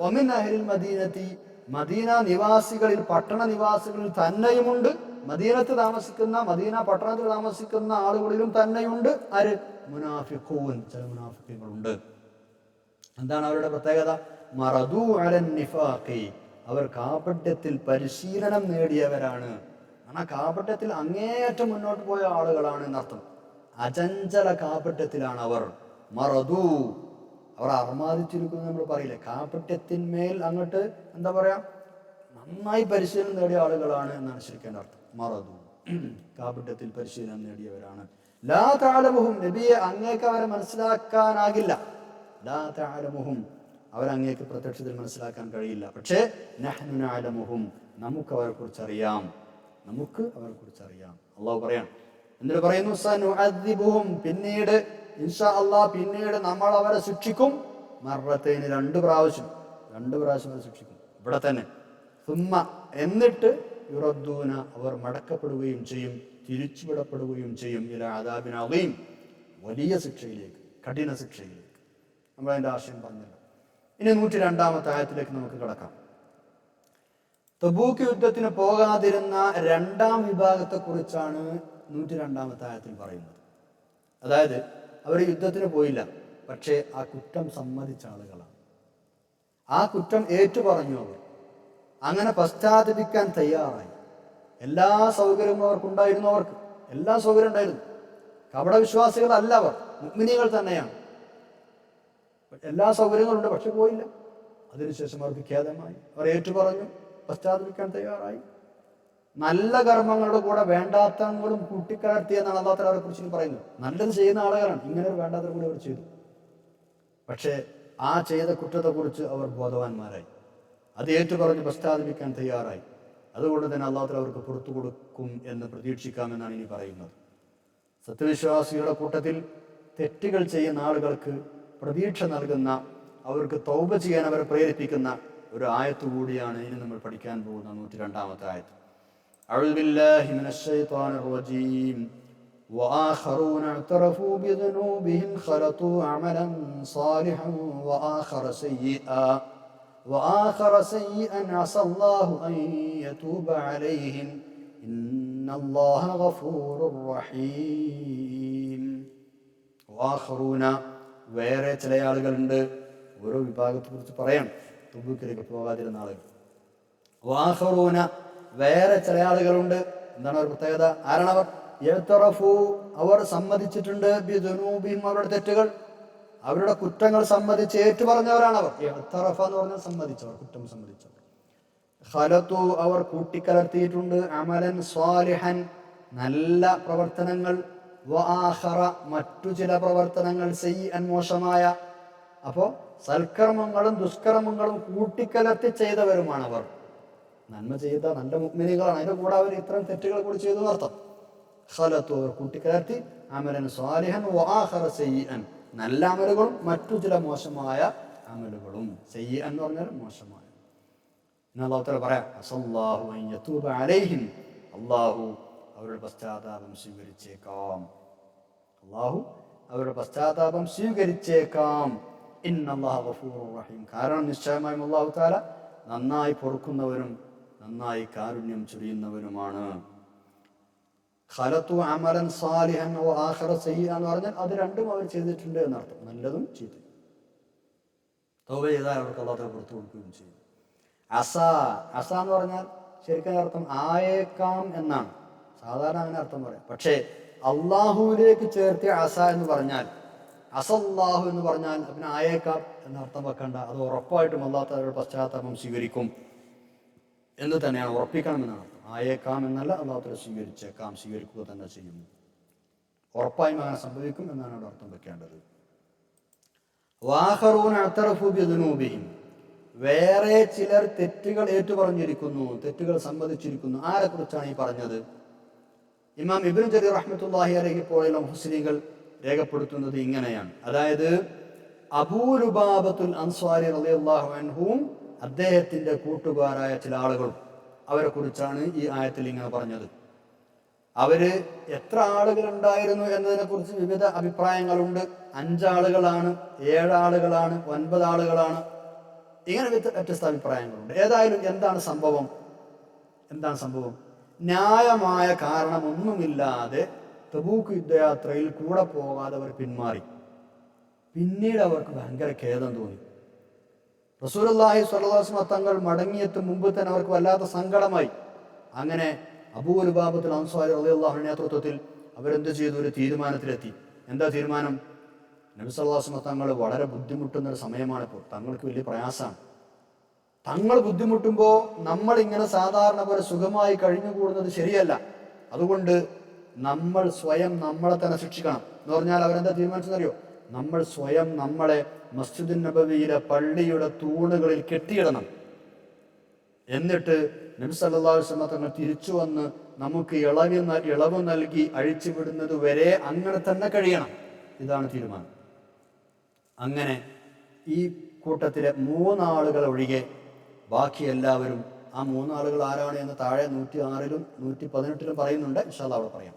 വമിൻ അഹ്ലിൽ മദീനതി, മദീന നിവാസികളിൽ, പട്ടണ നിവാസികളിൽ തന്നെയുമുണ്ട്. മദീനത്ത് താമസിക്കുന്ന, മദീന പട്ടണത്തിൽ താമസിക്കുന്ന ആളുകളിലും തന്നെയുണ്ട് ആര്? മുനാഫിഖൂൻ, ചില മുനാഫിഖീങ്ങളുണ്ട്. എന്താണ് അവരുടെ പ്രത്യേകത? മറദൂ അലൻ നിഫാഖി, അവർ കാപട്യത്തിൽ പരിശീലനം നേടിയവരാണ്. കാരണം കാപട്യത്തിൽ അങ്ങേയറ്റം മുന്നോട്ട് പോയ ആളുകളാണ് എന്നർത്ഥം. അചഞ്ചല കാപട്യത്തിലാണ് അവർ. മറദൂ, അവർ അർമാദിച്ചിരിക്കുന്നു നമ്മൾ പറയില്ലേ. കാപട്യത്തിന്മേൽ അങ്ങോട്ട് എന്താ പറയാ, നന്നായി പരിശീലനം നേടിയ ആളുകളാണ് എന്നാണ് ശരിക്കും അർത്ഥം. മറദൂ, കാപട്യത്തിൽ പരിശീലനം നേടിയവരാണ്. ലാ തഅലമുഹും, നബിയെ അങ്ങേക്ക് അവരെ മനസ്സിലാക്കാനാകില്ല. ലാ തഅലമുഹും, അവരങ്ങേക്ക് പ്രത്യക്ഷത്തിൽ മനസ്സിലാക്കാൻ കഴിയില്ല. പക്ഷേ നഹ്നു നഅലമുഹും, നമുക്ക് അവരെ കുറിച്ച് അറിയാം. നമുക്ക് അവരെ കുറിച്ച് അറിയാം. അള്ളാഹു പറയാം. എന്നിട്ട് പറയുന്നു സനുഅദ്ദിബുഹും, പിന്നീട് ഇൻഷാ അല്ലാഹ്, പിന്നീട് നമ്മൾ അവരെ ശിക്ഷിക്കും. മറത്തൈന്, 2 പ്രാവശ്യം അവരെ ശിക്ഷിക്കും ഇവിടെ തന്നെ. സുമ്മ, എന്നിട്ട് യുറദ്ദൂന, അവർ മടക്കപ്പെടുകയും ചെയ്യും, തിരിച്ചുവിടപ്പെടുകയും ചെയ്യും. ഇലാ അദാബിൻ അദീം, വലിയ ശിക്ഷയിലേക്ക്, കഠിന ശിക്ഷയിലേക്ക്. നമ്മൾ അതിന്റെ ആശയം പറഞ്ഞല്ലോ. ഇനി 102-ാമത്തെ ആയത്തിലേക്ക് നമുക്ക് കടക്കാം. തബൂക്ക് യുദ്ധത്തിന് പോകാതിരുന്ന 2-ാം വിഭാഗത്തെ കുറിച്ചാണ് 102-ാമത്തെ ആയത്തിൽ പറയുന്നത്. അതായത് അവർ യുദ്ധത്തിന് പോയില്ല, പക്ഷേ ആ കുറ്റം സമ്മതിച്ച ആളുകളാണ്. ആ കുറ്റം ഏറ്റുപറഞ്ഞു. അവർ അങ്ങനെ പശ്ചാത്തപിക്കാൻ തയ്യാറായി. എല്ലാ സൗകര്യവും അവർക്കുണ്ടായിരുന്നു. അവർക്ക് എല്ലാ സൗകര്യം ഉണ്ടായിരുന്നു. കപട വിശ്വാസികളല്ല അവർ, മുഅ്മിനീങ്ങൾ തന്നെയാണ്. എല്ലാ സൗകര്യങ്ങളുണ്ട്, പക്ഷെ പോയില്ല. അതിനുശേഷം അവർക്ക് ഖേദമായി. അവർ ഏറ്റുപറഞ്ഞു, പശ്ചാത്തപിക്കാൻ തയ്യാറായി. നല്ല കർമ്മങ്ങളുടെ കൂടെ വേണ്ടാത്തങ്ങളും കൂട്ടിക്കലർത്തിയെന്നാണ് അല്ലാഹു തആല അവരെ കുറിച്ച് പറയുന്നത്. നല്ലത് ചെയ്യുന്ന ആളുകളാണ്, ഇങ്ങനെ ഒരു വേണ്ടാത്ത കൂടി അവർ ചെയ്തു. പക്ഷേ ആ ചെയ്ത കുറ്റത്തെക്കുറിച്ച് അവർ ബോധവാന്മാരായി. അത് ഏറ്റുപറഞ്ഞ് പശ്ചാത്തപിക്കാൻ തയ്യാറായി. അതുകൊണ്ട് തന്നെ അല്ലാഹു തആല അവർക്ക് പുറത്തു കൊടുക്കും എന്ന് പ്രതീക്ഷിക്കാമെന്നാണ് ഇനി പറയുന്നത്. സത്യവിശ്വാസികളുടെ കൂട്ടത്തിൽ തെറ്റുകൾ ചെയ്യുന്ന ആളുകൾക്ക് പ്രതീക്ഷ നൽകുന്ന, അവർക്ക് തൗബ ചെയ്യാൻ അവരെ പ്രേരിപ്പിക്കുന്ന ഒരു ആയത്ത് കൂടിയാണ് ഇനി നമ്മൾ പഠിക്കാൻ പോകുന്ന 102-ാമത്തെ ആയത്ത്. അഊദു ബില്ലാഹി മിനശ് ശൈത്വാനിർ റജീം. വആഖറൂന അഅ്തറഫൂ ബിദുനൂബിഹിം ഖലതൂ അമലൻ സാലിഹൻ വആഖറ സയ്യിഅൻ അസല്ലാഹു അൻ യതൂബ അലൈഹിം ഇന്നല്ലാഹ ഗഫൂറുർ റഹീം. വആഖറൂന, വേറെ ചില ആളുകളുണ്ട്. ഓരോ വിഭാഗത്തെ കുറിച്ച് പറയാം, തുബൂക്കിലേക്ക് പോകാതിരുന്ന ആളുകൾ. വആഖറൂന, വേറെ ചില ആളുകളുണ്ട്. എന്താണ് അവർ പ്രത്യേകത? ആരാണവർ? യഅ്തറഫൂ, അവർ സമ്മതിച്ചിട്ടുണ്ട്, ബിദുനൂബിഹിം, അവരുടെ തെറ്റുകൾ, അവരുടെ കുറ്റങ്ങൾ സമ്മതിച്ച് ഏറ്റുപറഞ്ഞവരാണവർ. യഅ്തറഫ എന്ന് പറഞ്ഞാൽ സമ്മതിച്ചവർ, കുറ്റം സമ്മതിച്ചവർ. ഖലതു, അവർ കൂട്ടിക്കലർത്തിയിട്ടുണ്ട്, അമലൻ സ്വാലിഹൻ, നല്ല പ്രവർത്തനങ്ങൾ, വആഖറ, മറ്റു ചില പ്രവർത്തനങ്ങൾ, സയ്യിഅൻ, മോശമായ. അപ്പോൾ സൽക്കർമ്മങ്ങളും ദുഷ്കർമ്മങ്ങളും കൂട്ടിക്കലർത്തി ചെയ്തവരുമാണവർ. നന്മ ചെയ്ത നല്ല മുഅ്മിനീകളാണ്, അതിന്റെ കൂടെ അവർ ഇത്തരം തെറ്റുകൾ കൂടി ചെയ്തു എന്നർത്ഥം. ഖലതു, അവർ കൂട്ടിക്കലർത്തി, അമലൻ സ്വാലിഹൻ വആഖറ സയ്യിഅൻ, നല്ല അമലുകളും മറ്റു ചില മോശമായ അമലുകളും. സയ്യിഅൻ എന്ന് പറഞ്ഞാൽ മോശമായ. അല്ലാഹു തആല പറയാം, അസല്ലാഹു അൻ യതൂബ അലൈഹിം, അല്ലാഹു അവരുടെ പശ്ചാത്താപം സ്വീകരിച്ചേക്കാം. അല്ലാഹു അവരുടെ പശ്ചാത്താപം സ്വീകരിച്ചേക്കാം. ഇന്നല്ലാഹ ഗഫൂറുർ റഹീം, കാരണം നിശ്ചയമായും അല്ലാഹു തആല നന്നായി പൊറുക്കുന്നവനും നന്നായി കാരുണ്യം ചൊരിയുന്നവനുമാണ്. ഖലതു അമലൻ സാലിഹൻ വആഖറ സയ്യിഅൻ എന്ന് പറഞ്ഞാൽ അത് രണ്ടും അവർ ചെയ്തിട്ടുണ്ട് എന്നർത്ഥം, നല്ലതും ചീത്തയും. തൗബ ചെയ്താൽ അവർക്ക് അല്ലാഹു തആല പുറത്തു കൊടുക്കുകയും ചെയ്യും. അസ എന്ന് പറഞ്ഞാൽ ശരിക്കും അർത്ഥം ആയേക്കാം എന്നാണ്, സാധാരണ അങ്ങനെ അർത്ഥം പറയാം. പക്ഷേ അള്ളാഹുവിലേക്ക് ചേർത്തിയ അസ എന്ന് പറഞ്ഞാൽ, അസല്ലാഹു എന്ന് പറഞ്ഞാൽ പിന്നെ ആയേക്കാം എന്ന അർത്ഥം വെക്കണ്ട. അത് ഉറപ്പായിട്ടും അല്ലാഹു തആലയുടെ പശ്ചാത്താപം സ്വീകരിക്കും എന്ന് തന്നെയാണ്, ഉറപ്പിക്കണം എന്നാണ് അർത്ഥം. ആയേക്കാം എന്നല്ല, അല്ലാഹു തആല സ്വീകരിച്ചേക്കാം, സ്വീകരിക്കുക തന്നെ ചെയ്യും, ഉറപ്പായും അങ്ങനെ സംഭവിക്കും എന്നാണ് അവിടെ അർത്ഥം വെക്കേണ്ടത്. വആഖറൂന അഅ്തറഫൂ ബിദുനൂബിഹിം, വേറെ ചിലർ തെറ്റുകൾ ഏറ്റുപറഞ്ഞിരിക്കുന്നു, തെറ്റുകൾ സമ്മതിച്ചിരിക്കുന്നു. ആരെ കുറിച്ചാണ് ഈ പറഞ്ഞത്? ഇമാം ഇബ്നു ജരീർ റഹ്മത്തുള്ളാഹി അലൈഹി പോലുള്ള മുഫസ്സിരീങ്ങൾ രേഖപ്പെടുത്തുന്നത് ഇങ്ങനെയാണ്. അതായത് അബൂ ലുബാബത്തുൽ അൻസ്വാരി റളിയല്ലാഹു അൻഹുവും അദ്ദേഹത്തിന്റെ കൂട്ടുകാരായ ചില ആളുകളും, അവരെ കുറിച്ചാണ് ഈ ആയത്തിൽ ഇങ്ങനെ പറഞ്ഞത്. അവര് എത്ര ആളുകൾ ഉണ്ടായിരുന്നു എന്നതിനെ കുറിച്ച് വിവിധ അഭിപ്രായങ്ങളുണ്ട്. 5 ആളുകളാണ്, 7 ആളുകളാണ്, 9 ആളുകളാണ്, ഇങ്ങനെ വ്യത്യസ്ത അഭിപ്രായങ്ങളുണ്ട്. ഏതായാലും എന്താണ് സംഭവം? ന്യായമായ കാരണമൊന്നുമില്ലാതെ തബൂക്ക് യുദ്ധയാത്രയിൽ കൂടെ പോകാതെ അവർ പിന്മാറി. പിന്നീട് അവർക്ക് ഭയങ്കര ഖേദം തോന്നി. റസൂലുള്ളാഹി സ്വല്ലല്ലാഹു അലൈഹി വസല്ലം തങ്ങൾ മടങ്ങിയെത്തും മുമ്പ് തന്നെ അവർക്ക് വല്ലാത്ത സങ്കടമായി. അങ്ങനെ അബൂ ലുബാബത്തുൽ അൻസ്വാരി റളിയല്ലാഹു അൻഹു നേതൃത്വത്തിൽ അവരെന്ത് ചെയ്തു? ഒരു തീരുമാനത്തിലെത്തി. എന്താ തീരുമാനം? നബി സല്ലല്ലാഹു അലൈഹി വസല്ലം തങ്ങൾ വളരെ ബുദ്ധിമുട്ടുന്ന ഒരു സമയമാണിപ്പോൾ, തങ്ങൾക്ക് വലിയ പ്രയാസമാണ്. തങ്ങൾ ബുദ്ധിമുട്ടുമ്പോൾ നമ്മൾ ഇങ്ങനെ സാധാരണ പോലെ സുഖമായി കഴിഞ്ഞുകൂടുന്നത് ശരിയല്ല. അതുകൊണ്ട് നമ്മൾ സ്വയം നമ്മളെ തന്നെ ശിക്ഷിക്കണം എന്ന് പറഞ്ഞാൽ അവരെന്താ തീരുമാനിച്ചെന്നറിയോ? നമ്മൾ സ്വയം നമ്മളെ മസ്ജിദുൻ നബവിയിലെ പള്ളിയുടെ തൂണുകളിൽ കെട്ടിയിടണം. എന്നിട്ട് നബി സല്ലല്ലാഹു അലൈഹി വസല്ലം തങ്ങൾ തിരിച്ചു വന്ന് നമുക്ക് ഇളവ് നൽകി അഴിച്ചുവിടുന്നത് വരെ അങ്ങനെ തന്നെ കഴിയണം. ഇതാണ് തീരുമാനം. അങ്ങനെ ഈ കൂട്ടത്തിലെ 3 ആളുകൾ ഒഴികെ ബാക്കി എല്ലാവരും, ആ 3 ആളുകൾ ആരാണ് എന്ന് താഴെ 106-ലും 118-ലും പറയുന്നുണ്ട്, ഇൻഷാ അല്ലാഹ് അവിടെ പറയാം.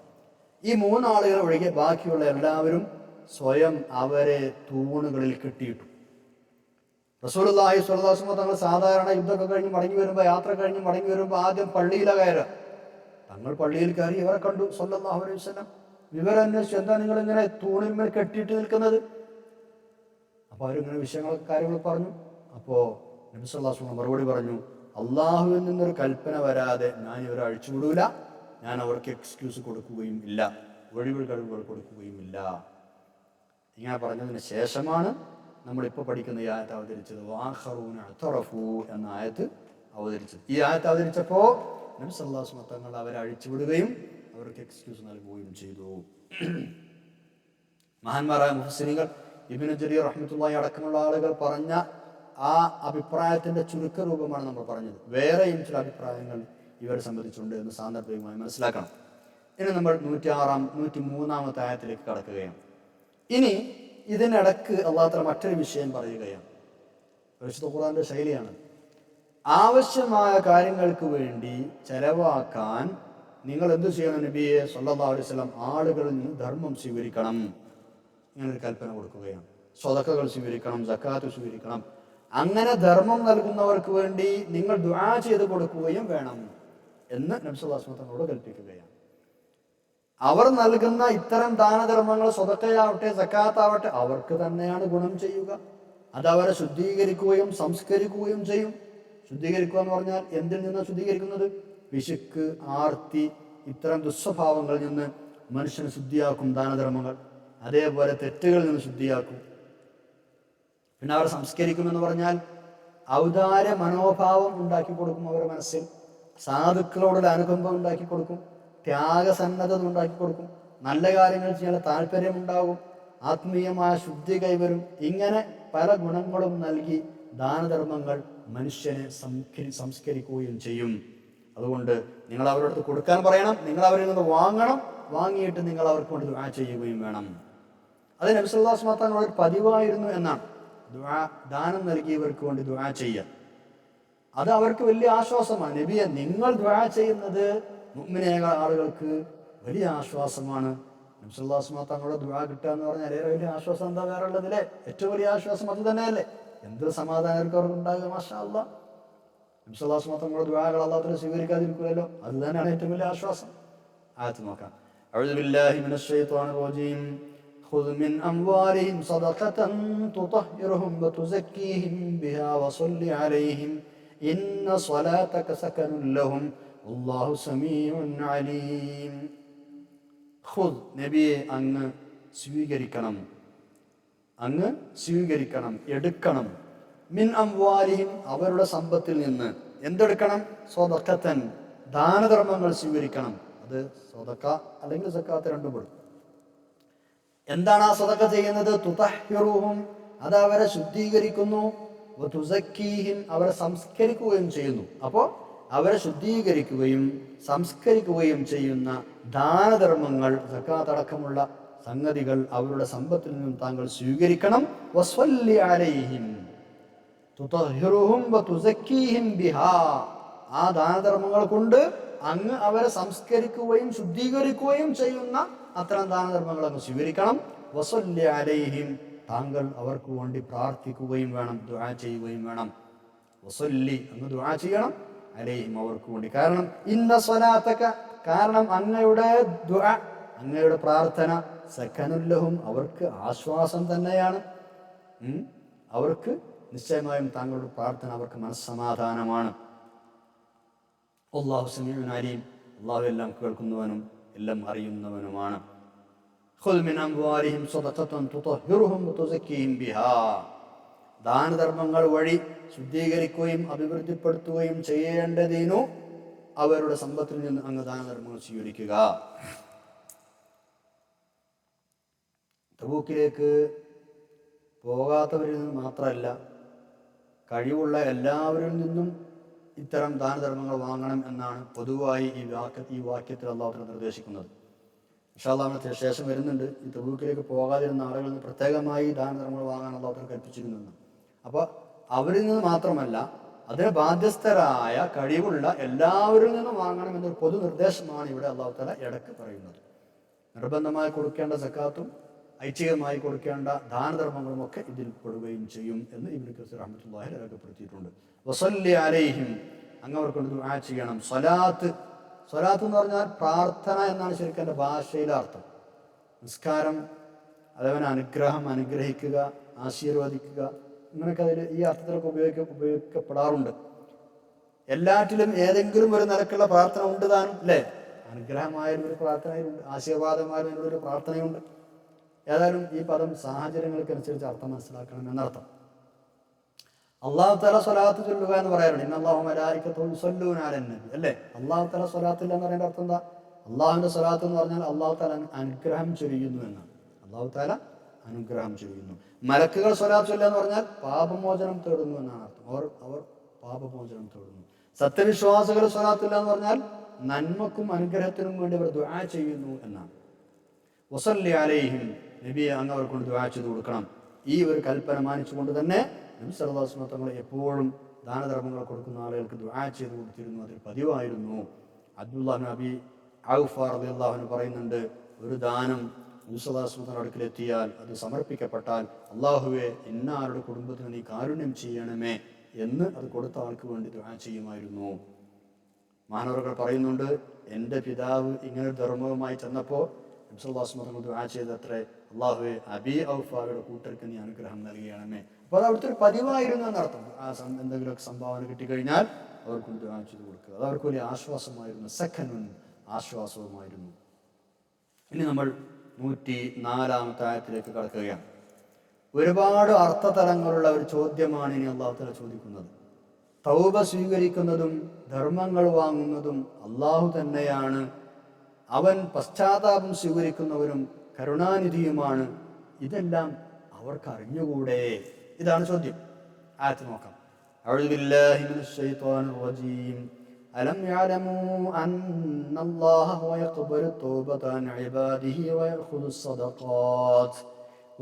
ഈ 3 ആളുകൾ ഒഴികെ ബാക്കിയുള്ള എല്ലാവരും സ്വയം അവരെ തൂണുകളിൽ കെട്ടിയിട്ടു. റസൂലുള്ളാഹി സ്വല്ലല്ലാഹു അലൈഹി വസല്ലം തങ്ങൾ സാധാരണ യുദ്ധമൊക്കെ കഴിഞ്ഞ് യാത്ര കഴിഞ്ഞ് മടങ്ങി വരുമ്പോൾ ആദ്യം പള്ളിയിലാണ് കയറുക. തങ്ങൾ പള്ളിയിൽ കയറി ഇവരെ കണ്ടു. സ്വല്ലല്ലാഹു അലൈഹി വസല്ലം വിവരം അന്വേഷിച്ചു, എന്താ നിങ്ങൾ ഇങ്ങനെ തൂണിന്മേൽ കെട്ടിയിട്ട് നിൽക്കുന്നത്? അപ്പോൾ അവരിങ്ങനെ കാര്യങ്ങൾ പറഞ്ഞു. അപ്പോൾ നബി സല്ലല്ലാഹു അലൈഹി വസല്ലം മറുപടി പറഞ്ഞു, അള്ളാഹുവിൽ നിന്നൊരു കൽപ്പന വരാതെ ഞാൻ ഇവരെ അഴിച്ചുവിടൂല, ഞാൻ അവർക്ക് എക്സ്ക്യൂസ് കൊടുക്കുകയും ഇല്ല, കഴിവുകൾ കൊടുക്കുകയും ഇല്ല. ഇങ്ങനെ പറഞ്ഞതിന് ശേഷമാണ് നമ്മളിപ്പോൾ പഠിക്കുന്ന ഈ ആയത്ത് അവതരിച്ചത്. വആഖറൂന അഅ്തറഫൂ എന്ന ആയത്ത് അവതരിച്ചത്. ഈ ആയത്ത് അവതരിച്ചപ്പോൾ നബി സല്ലല്ലാഹു അലൈഹി വസല്ലം തങ്ങൾ അവരെ അഴിച്ചുവിടുകയും അവർക്ക് എക്സ്ക്യൂസ് നൽകുകയും ചെയ്തു. മഹാന്മാരായ മുഫസ്സിരീങ്ങൾ ഇബ്നു ജരീർ റഹ്മത്തുള്ളാഹി അടക്കമുള്ള ആളുകൾ പറഞ്ഞ ആ അഭിപ്രായത്തിന്റെ ചുരുക്ക രൂപമാണ് നമ്മൾ പറഞ്ഞത്. വേറെയും ചില അഭിപ്രായങ്ങൾ ഇവരെ സംബന്ധിച്ചുണ്ട് എന്ന് സാന്ദർഭികമായി മനസ്സിലാക്കണം. ഇനി നമ്മൾ 103-ാമത്തെ ആയത്തിലേക്ക് കടക്കുകയാണ്. ഇനി ഇതിനിടക്ക് അല്ലാഹു തആല മറ്റൊരു വിഷയം പറയുകയാണ്. പരിശുദ്ധ ഖുർആന്റെ ശൈലിയാണ്. ആവശ്യമായ കാര്യങ്ങൾക്ക് വേണ്ടി ചെലവാക്കാൻ നിങ്ങൾ എന്തു ചെയ്യണം നബിയെ സല്ലല്ലാഹു അലൈഹി വസല്ലം? ആളുകളിൽ നിന്ന് ധർമ്മം സ്വീകരിക്കണം. ഇങ്ങനൊരു കൽപ്പന കൊടുക്കുകയാണ്. സ്വതക്കകൾ സ്വീകരിക്കണം, സക്കാത്ത് സ്വീകരിക്കണം. അങ്ങനെ ധർമ്മം നൽകുന്നവർക്ക് വേണ്ടി നിങ്ങൾ ദുആ ചെയ്ത് കൊടുക്കുകയും വേണം എന്ന് നബി സല്ലല്ലാഹു അലൈഹി വസല്ലം തങ്ങളോട് കൽപ്പിക്കുകയാണ്. അവർ നൽകുന്ന ഇത്തരം ദാനധർമ്മങ്ങൾ, സ്വതക്കയാവട്ടെ സക്കാത്താവട്ടെ, അവർക്ക് തന്നെയാണ് ഗുണം ചെയ്യുക. അത് അവരെ ശുദ്ധീകരിക്കുകയും സംസ്കരിക്കുകയും ചെയ്യും. ശുദ്ധീകരിക്കുക എന്ന് പറഞ്ഞാൽ എന്തിൽ നിന്നാണ് ശുദ്ധീകരിക്കുന്നത്? പിശുക്ക്, ആർത്തി, ഇത്തരം ദുസ്വഭാവങ്ങളിൽ നിന്ന് മനുഷ്യനെ ശുദ്ധിയാക്കും ദാനധർമ്മങ്ങൾ. അതേപോലെ തെറ്റുകളിൽ നിന്ന് ശുദ്ധിയാക്കും. പിന്നെ അവർ സംസ്കരിക്കുമെന്ന് പറഞ്ഞാൽ ഔദാര്യ മനോഭാവം ഉണ്ടാക്കി കൊടുക്കും. അവരുടെ മനസ്സിൽ സാധുക്കളോടുള്ള അനുകമ്പം ഉണ്ടാക്കി കൊടുക്കും. ത്യാഗസന്നദ്ധത ഉണ്ടാക്കി കൊടുക്കും. നല്ല കാര്യങ്ങൾ ചെയ്യാൻ താല്പര്യമുണ്ടാകും. ആത്മീയമായ ശുദ്ധി കൈവരും. ഇങ്ങനെ പല ഗുണങ്ങളും നൽകി ദാനധർമ്മങ്ങൾ മനുഷ്യനെ സംസ്കരിക്കുകയും ചെയ്യും. അതുകൊണ്ട് നിങ്ങൾ അവരുടെ അടുത്ത് കൊടുക്കാൻ പറയണം. നിങ്ങൾ അവരിൽ നിന്ന് വാങ്ങണം. വാങ്ങിയിട്ട് നിങ്ങൾ അവർക്ക് വേണ്ടി ദുആ ചെയ്യുകയും വേണം. അത് നബി സല്ലല്ലാഹു അലൈഹി വസല്ലം തങ്ങളുടെ ഒരു പതിവായിരുന്നു എന്നാണ്. ദാനം നൽകിയവർക്ക് വേണ്ടി ദുആ ചെയ്യുക. അത് അവർക്ക് വലിയ ആശ്വാസമാണ്. നബിയെ, നിങ്ങൾ ദുആ ചെയ്യുന്നത് മുഅ്മിനായ ആളുകൾക്ക് വലിയ ആശ്വാസമാണ്. നബി സല്ലല്ലാഹു അലൈഹി വസല്ലം തങ്ങളുടെ ദുആ കിട്ടുക എന്ന് പറഞ്ഞാൽ ഏറെ വലിയ ആശ്വാസം എന്താ വേറെ ഉള്ളതില്ലേ? ഏറ്റവും വലിയ ആശ്വാസം അത് തന്നെയല്ലേ? എന്തൊരു സമാധാനം അവർക്ക് ഉണ്ടാകുക. മാഷാ അല്ലാഹ്. നബി സല്ലല്ലാഹു അലൈഹി വസല്ലം തങ്ങളുടെ ദുആകൾ അല്ലാഹു തആല സ്വീകരിക്കാതിരിക്കില്ലല്ലോ. അത് തന്നെയാണ് ഏറ്റവും വലിയ ആശ്വാസം. ആയത്ത് നോക്കാം. അഊദു ബില്ലാഹി മിനശ് ശൈത്വാനിർ റജീം. ഖുദ് മിൻ അംവാലിഹിം സദഖതൻ തുതഹിറുഹും വതുസക്കീഹിം ബിഹാ വസല്ലി അലൈഹിം ഇന്ന സ്വലാതക സകനുൻ ലഹും വല്ലാഹു സമീഉൻ അലീം. ഖുദ്, നബിയെ, അങ്ങ് സ്വീകരിക്കണം, എടുക്കണം. മിൻ അംവാലിഹിം, അവരുടെ സമ്പത്തിൽ നിന്ന്. എന്തെടുക്കണം? സ്വദഖതൻ, ദാനധർമ്മങ്ങൾ സ്വീകരിക്കണം. അത് സ്വതക്ക അല്ലെങ്കിൽ സക്കാത്ത് രണ്ടും പെടും. എന്താണ് ആ സ്വതക്ക ചെയ്യുന്നത്? തുതഹിറുഹും, അത് അവരെ ശുദ്ധീകരിക്കുന്നു. വതുസക്കീഹിം, അവരെ സംസ്കരിക്കുകയും ചെയ്യുന്നു. അപ്പോൾ അവരെ ശുദ്ധീകരിക്കുകയും സംസ്കരിക്കുകയും ചെയ്യുന്ന ദാനധർമ്മങ്ങൾ, സക്കാത്ത് അടക്കമുള്ള സംഗതികൾ അവരുടെ സമ്പത്തിൽ നിന്നും താങ്കൾ സ്വീകരിക്കണം. വസ്വല്ലി അലൈഹിം തുതഹിറുഹും വതുസക്കീഹിം ബിഹാ, ആ ദാനധർമ്മങ്ങൾ കൊണ്ട് അങ്ങ് അവരെ സംസ്കരിക്കുകയും ശുദ്ധീകരിക്കുകയും ചെയ്യുന്ന അത്തരം ദാനധർമ്മങ്ങൾ അങ്ങ് സ്വീകരിക്കണം. വസല്ലി അലൈഹിം, താങ്കൾ അവർക്ക് വേണ്ടി പ്രാർത്ഥിക്കുകയും വേണം, ദുആ ചെയ്യുകയും വേണം. വസല്ലി, അങ്ങ് ദുആ ചെയ്യണം. അലൈഹിം, അവർക്ക് വേണ്ടി. കാരണം ഇന്ന സ്വലാത്തക, കാരണം അങ്ങയുടെ ദുആ, അങ്ങയുടെ പ്രാർത്ഥന, സകനുൻ ലഹും, അവർക്ക് ആശ്വാസം തന്നെയാണ്. അവർക്ക് നിശ്ചയമായും താങ്കളുടെ പ്രാർത്ഥന അവർക്ക് മനസ്സമാധാനമാണ്. അല്ലാഹു സമീഉൻ അലീം, അല്ലാഹു എല്ലാം കേൾക്കുന്നവനും എല്ലാം അറിയുന്നവനുമാണ്. ഖുദ് മിൻ അംവാലിഹിം സദഖതൻ തുതഹിറുഹും വതുസക്കീഹിം ബിഹാ, ദാനധർമ്മങ്ങൾ വഴി ശുദ്ധീകരിക്കുകയും അഭിവൃദ്ധിപ്പെടുത്തുകയും ചെയ്യേണ്ടതിനു അവരുടെ സമ്പത്തിൽ നിന്ന് അങ്ങ് ദാനധർമ്മങ്ങൾ സ്വീകരിക്കുക. തബൂക്കിലേക്ക് പോകാത്തവരിൽ നിന്ന് മാത്രമല്ല, കഴിവുള്ള എല്ലാവരിൽ നിന്നും ഇത്തരം ദാനധർമ്മങ്ങൾ വാങ്ങണം എന്നാണ് പൊതുവായി ഈ വാക്യത്തിൽ അല്ലാഹു തആല നിർദ്ദേശിക്കുന്നത്. ഇൻഷാ അല്ലാഹ് ശേഷം വരുന്നുണ്ട്. ഈ തബൂക്കിലേക്ക് പോകാതിരുന്ന ആളുകളിൽ നിന്ന് പ്രത്യേകമായി ദാനധർമ്മങ്ങൾ വാങ്ങാൻ അല്ലാഹു തആല കൽപ്പിച്ചിരുന്നു. അപ്പോൾ അവരിൽ നിന്ന് മാത്രമല്ല, അതിന് ബാധ്യസ്ഥരായ കഴിവുള്ള എല്ലാവരിൽ നിന്നും വാങ്ങണം എന്നൊരു പൊതു നിർദ്ദേശമാണ് ഇവിടെ അല്ലാഹു തആല ഇടയ്ക്ക് പറയുന്നത്. നിർബന്ധമായി കൊടുക്കേണ്ട സക്കാത്തും ഐച്ഛികമായി കൊടുക്കേണ്ട ദാനധർമ്മങ്ങളും ഒക്കെ ഇതിൽ പെടുകയും ചെയ്യും എന്ന് ഇബ്നു കസീർ റഹ്മത്തുള്ളാഹി അലൈഹി രേഖപ്പെടുത്തിയിട്ടുണ്ട്. വസല്ലി അലൈഹിം, അങ്ങ് അവർക്ക് ദുആ ചെയ്യണം. സ്വലാത്ത് എന്ന് പറഞ്ഞാൽ പ്രാർത്ഥന എന്നാണ് ശരിക്കും എൻ്റെ ഭാഷയിലെ അർത്ഥം. നിസ്കാരം, അതേപോലെ അനുഗ്രഹം, അനുഗ്രഹിക്കുക, ആശീർവദിക്കുക, ഇങ്ങനെയൊക്കെ അതിൽ ഈ അർത്ഥത്തിലൊക്കെ ഉപയോഗിക്കപ്പെടാറുണ്ട്. എല്ലാറ്റിലും ഏതെങ്കിലും ഒരു നിലക്കുള്ള പ്രാർത്ഥന ഉണ്ട് താനും, അല്ലേ? അനുഗ്രഹമായാലും ഒരു പ്രാർത്ഥനയുണ്ട്, ആശീർവാദമായാലും ഒരു പ്രാർത്ഥനയുണ്ട്. ഏതായാലും ഈ പദം സാഹചര്യങ്ങൾക്കനുസരിച്ച് അർത്ഥം മനസ്സിലാക്കണം എന്നർത്ഥം. അല്ലാഹു തആല സ്വലാത്ത് ചൊല്ലുക എന്ന് പറയാറുണ്ട്. ഇന്നല്ലാഹു മലായികത്തുഹു യുസല്ലൂന അലൻ നബി, അല്ലേ? അല്ലാഹു തആല സ്വലാത്തില്ല എന്ന് പറയുന്ന അർത്ഥം എന്താ? അള്ളാഹുവിന്റെ സ്വലാത്ത് എന്ന് പറഞ്ഞാൽ അല്ലാഹു തആല അനുഗ്രഹം ചൊരിയുന്നു എന്നാണ്. അല്ലാഹു തആല അനുഗ്രഹം ചൊരിയുന്നു. മലക്കുകൾ സ്വലാത്ത് ചൊല്ലുക എന്ന് പറഞ്ഞാൽ പാപമോചനം തേടുന്നു എന്നാണ് അർത്ഥം. അവർ പാപമോചനം തേടുന്നു. സത്യവിശ്വാസികൾ സ്വലാത്തില്ല എന്ന് പറഞ്ഞാൽ നന്മക്കും അനുഗ്രഹത്തിനും വേണ്ടി അവർ ദുആ ചെയ്യുന്നു എന്നാണ്. വസല്ലി അലൈഹിം, നബിയെ അങ്ങ് അവർ കൊണ്ട് ദുആ ചെയ്ത് കൊടുക്കണം. ഈ ഒരു കൽപ്പന മാനിച്ചുകൊണ്ട് തന്നെ നബി സല്ലല്ലാഹു അലൈഹി വസല്ലം തങ്ങൾ എപ്പോഴും ദാനധർമ്മങ്ങൾ കൊടുക്കുന്ന ആളുകൾക്ക് ദുആ ചെയ്ത് കൊടുത്തിരുന്നു. അതിൽ പതിവായിരുന്നു. അബ്ദുല്ലാഹ് ഇബ്നു അബി ഔഫ റളിയല്ലാഹു അൻഹു പറയുന്നുണ്ട്, ഒരു ദാനം നബി സല്ലല്ലാഹു അലൈഹി വസല്ലം അടുക്കലെത്തിയാൽ അത് സമർപ്പിക്കപ്പെട്ടാൽ, അല്ലാഹുവേ ഇന്നാരുടെ കുടുംബത്തിന് നീ കാരുണ്യം ചെയ്യണമേ എന്ന് അത് കൊടുത്ത ആൾക്ക് വേണ്ടി ദുആ ചെയ്യുമായിരുന്നു. മഹാനവറുകൾ പറയുന്നുണ്ട്, എൻ്റെ പിതാവ് ഇങ്ങനെ ധർമ്മവുമായി ചെന്നപ്പോൾ നബി സല്ലല്ലാഹു അലൈഹി വസല്ലം ദുആ ചെയ്തത്രേ, അല്ലാഹുവേ അബി ഔഫയുടെ കൂട്ടർക്ക് നീ അനുഗ്രഹം നൽകുകയാണമേ. അപ്പോൾ അത് അവിടുത്തെ ഒരു പതിവായിരുന്നു എന്നർത്ഥം. എന്തെങ്കിലുമൊക്കെ സംഭാവന കിട്ടിക്കഴിഞ്ഞാൽ അവർക്ക് ദുആ ചെയ്ത് കൊടുക്കുക. അത് അവർക്ക് വലിയ ആശ്വാസമായിരുന്നു, സെക്കൻഡ് ആശ്വാസവുമായിരുന്നു. ഇനി നമ്മൾ 104-ാമത്തെ ആയത്തിലേക്ക് കടക്കുകയാണ്. ഒരുപാട് അർത്ഥതലങ്ങളുള്ള ഒരു ചോദ്യമാണ് ഇനി അല്ലാഹു തആല ചോദിക്കുന്നത്. തൗബ സ്വീകരിക്കുന്നതും ധർമ്മങ്ങൾ വാങ്ങുന്നതും അല്ലാഹു തന്നെയാണ്. അവൻ പശ്ചാത്താപം സ്വീകരിക്കുന്നവരും കരുണാനിധിയുമാണ്. ഇതെല്ലാം അവർക്ക് അറിഞ്ഞുകൂടെ? ഇതാണ് ചോദ്യം. ആയത്ത് നോക്കാം. അഊദു ബില്ലാഹി മിനശ് ശൈത്വാനിർ റജീം. അലം യഅലമൂ അന്നല്ലാഹ ഹുവ യഖ്ബലു തൗബത അൻ ഇബാദിഹി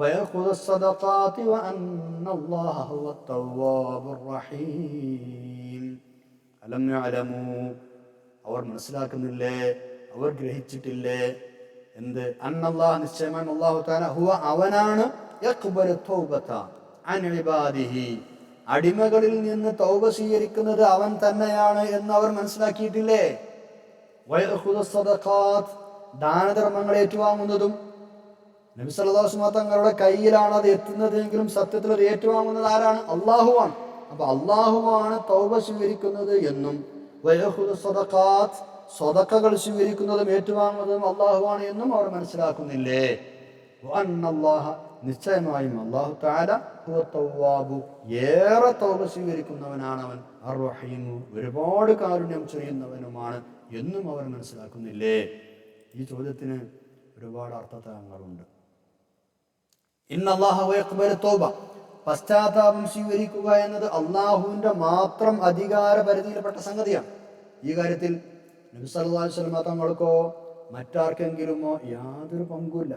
ويأخذ الصدقات وأن الله هو التواب الرحيم. ألم يعلموا, അവർ മനസ്സിലാക്കുന്നില്ലേ, അവർ ഗ്രഹിച്ചിട്ടില്ലേ എന്ത്? അന്നല്ലാഹ, നിശ്ചയമായും അല്ലാഹു തആല, ഹുവ അവനാണ്, യഖ്ബലു തൗബത അൻ ഇബാദിഹി, അടിമകളിൽ നിന്ന് തൗബ സ്വീകരിക്കുന്നത് അവൻ തന്നെയാണ് എന്ന് അവർ മനസ്സിലാക്കിയിട്ടില്ലേ? വയഖുദു സദഖാത്ത്, ദാനധർമ്മങ്ങൾ ഏറ്റുവാങ്ങുന്നതും നബി സല്ലല്ലാഹു അലൈഹി വസല്ലം തങ്ങളുടെ കയ്യിലാണ് അത് എത്തുന്നതെങ്കിലും സത്യത്തിൽ അത് ഏറ്റുവാങ്ങുന്നത് ആരാണ്? അല്ലാഹുവാണ്. അപ്പൊ അല്ലാഹുവാണ് തൗബ സ്വീകരിക്കുന്നത് എന്നും വയഖുദു സദഖാത്ത്, സദഖകൾ സ്വീകരിക്കുന്നതും ഏറ്റുവാങ്ങുന്നതും അല്ലാഹുവാണ് എന്നും അവർ മനസ്സിലാക്കുന്നില്ലേ? വഅന്നല്ലാഹ, നിശ്ചയമായും അല്ലാഹു തആല ഹുവ തവ്വാബു, ഏറെ തൗബ സ്വീകരിക്കുന്നവനാണ് അവൻ, അർ-റഹീമു, ഒരുപാട് കാരുണ്യം ചെയ്യുന്നവനുമാണ് എന്നും അവർ മനസ്സിലാക്കുന്നില്ലേ? ഈ ചോദ്യത്തിന് ഒരുപാട് അർത്ഥതലങ്ങളുണ്ട്. ഇന്നല്ലാഹ യഖ്ബലു തൗബ, പശ്ചാത്താപം സ്വീകരിക്കുക എന്നത് അള്ളാഹുവിന്റെ മാത്രം അധികാര പരിധിയിൽപ്പെട്ട സംഗതിയാണ്. ഈ കാര്യത്തിൽ നബി സല്ലല്ലാഹു അലൈഹി വസല്ലം തങ്ങൾക്കോ മറ്റാർക്കെങ്കിലുമോ യാതൊരു പങ്കുമില്ല.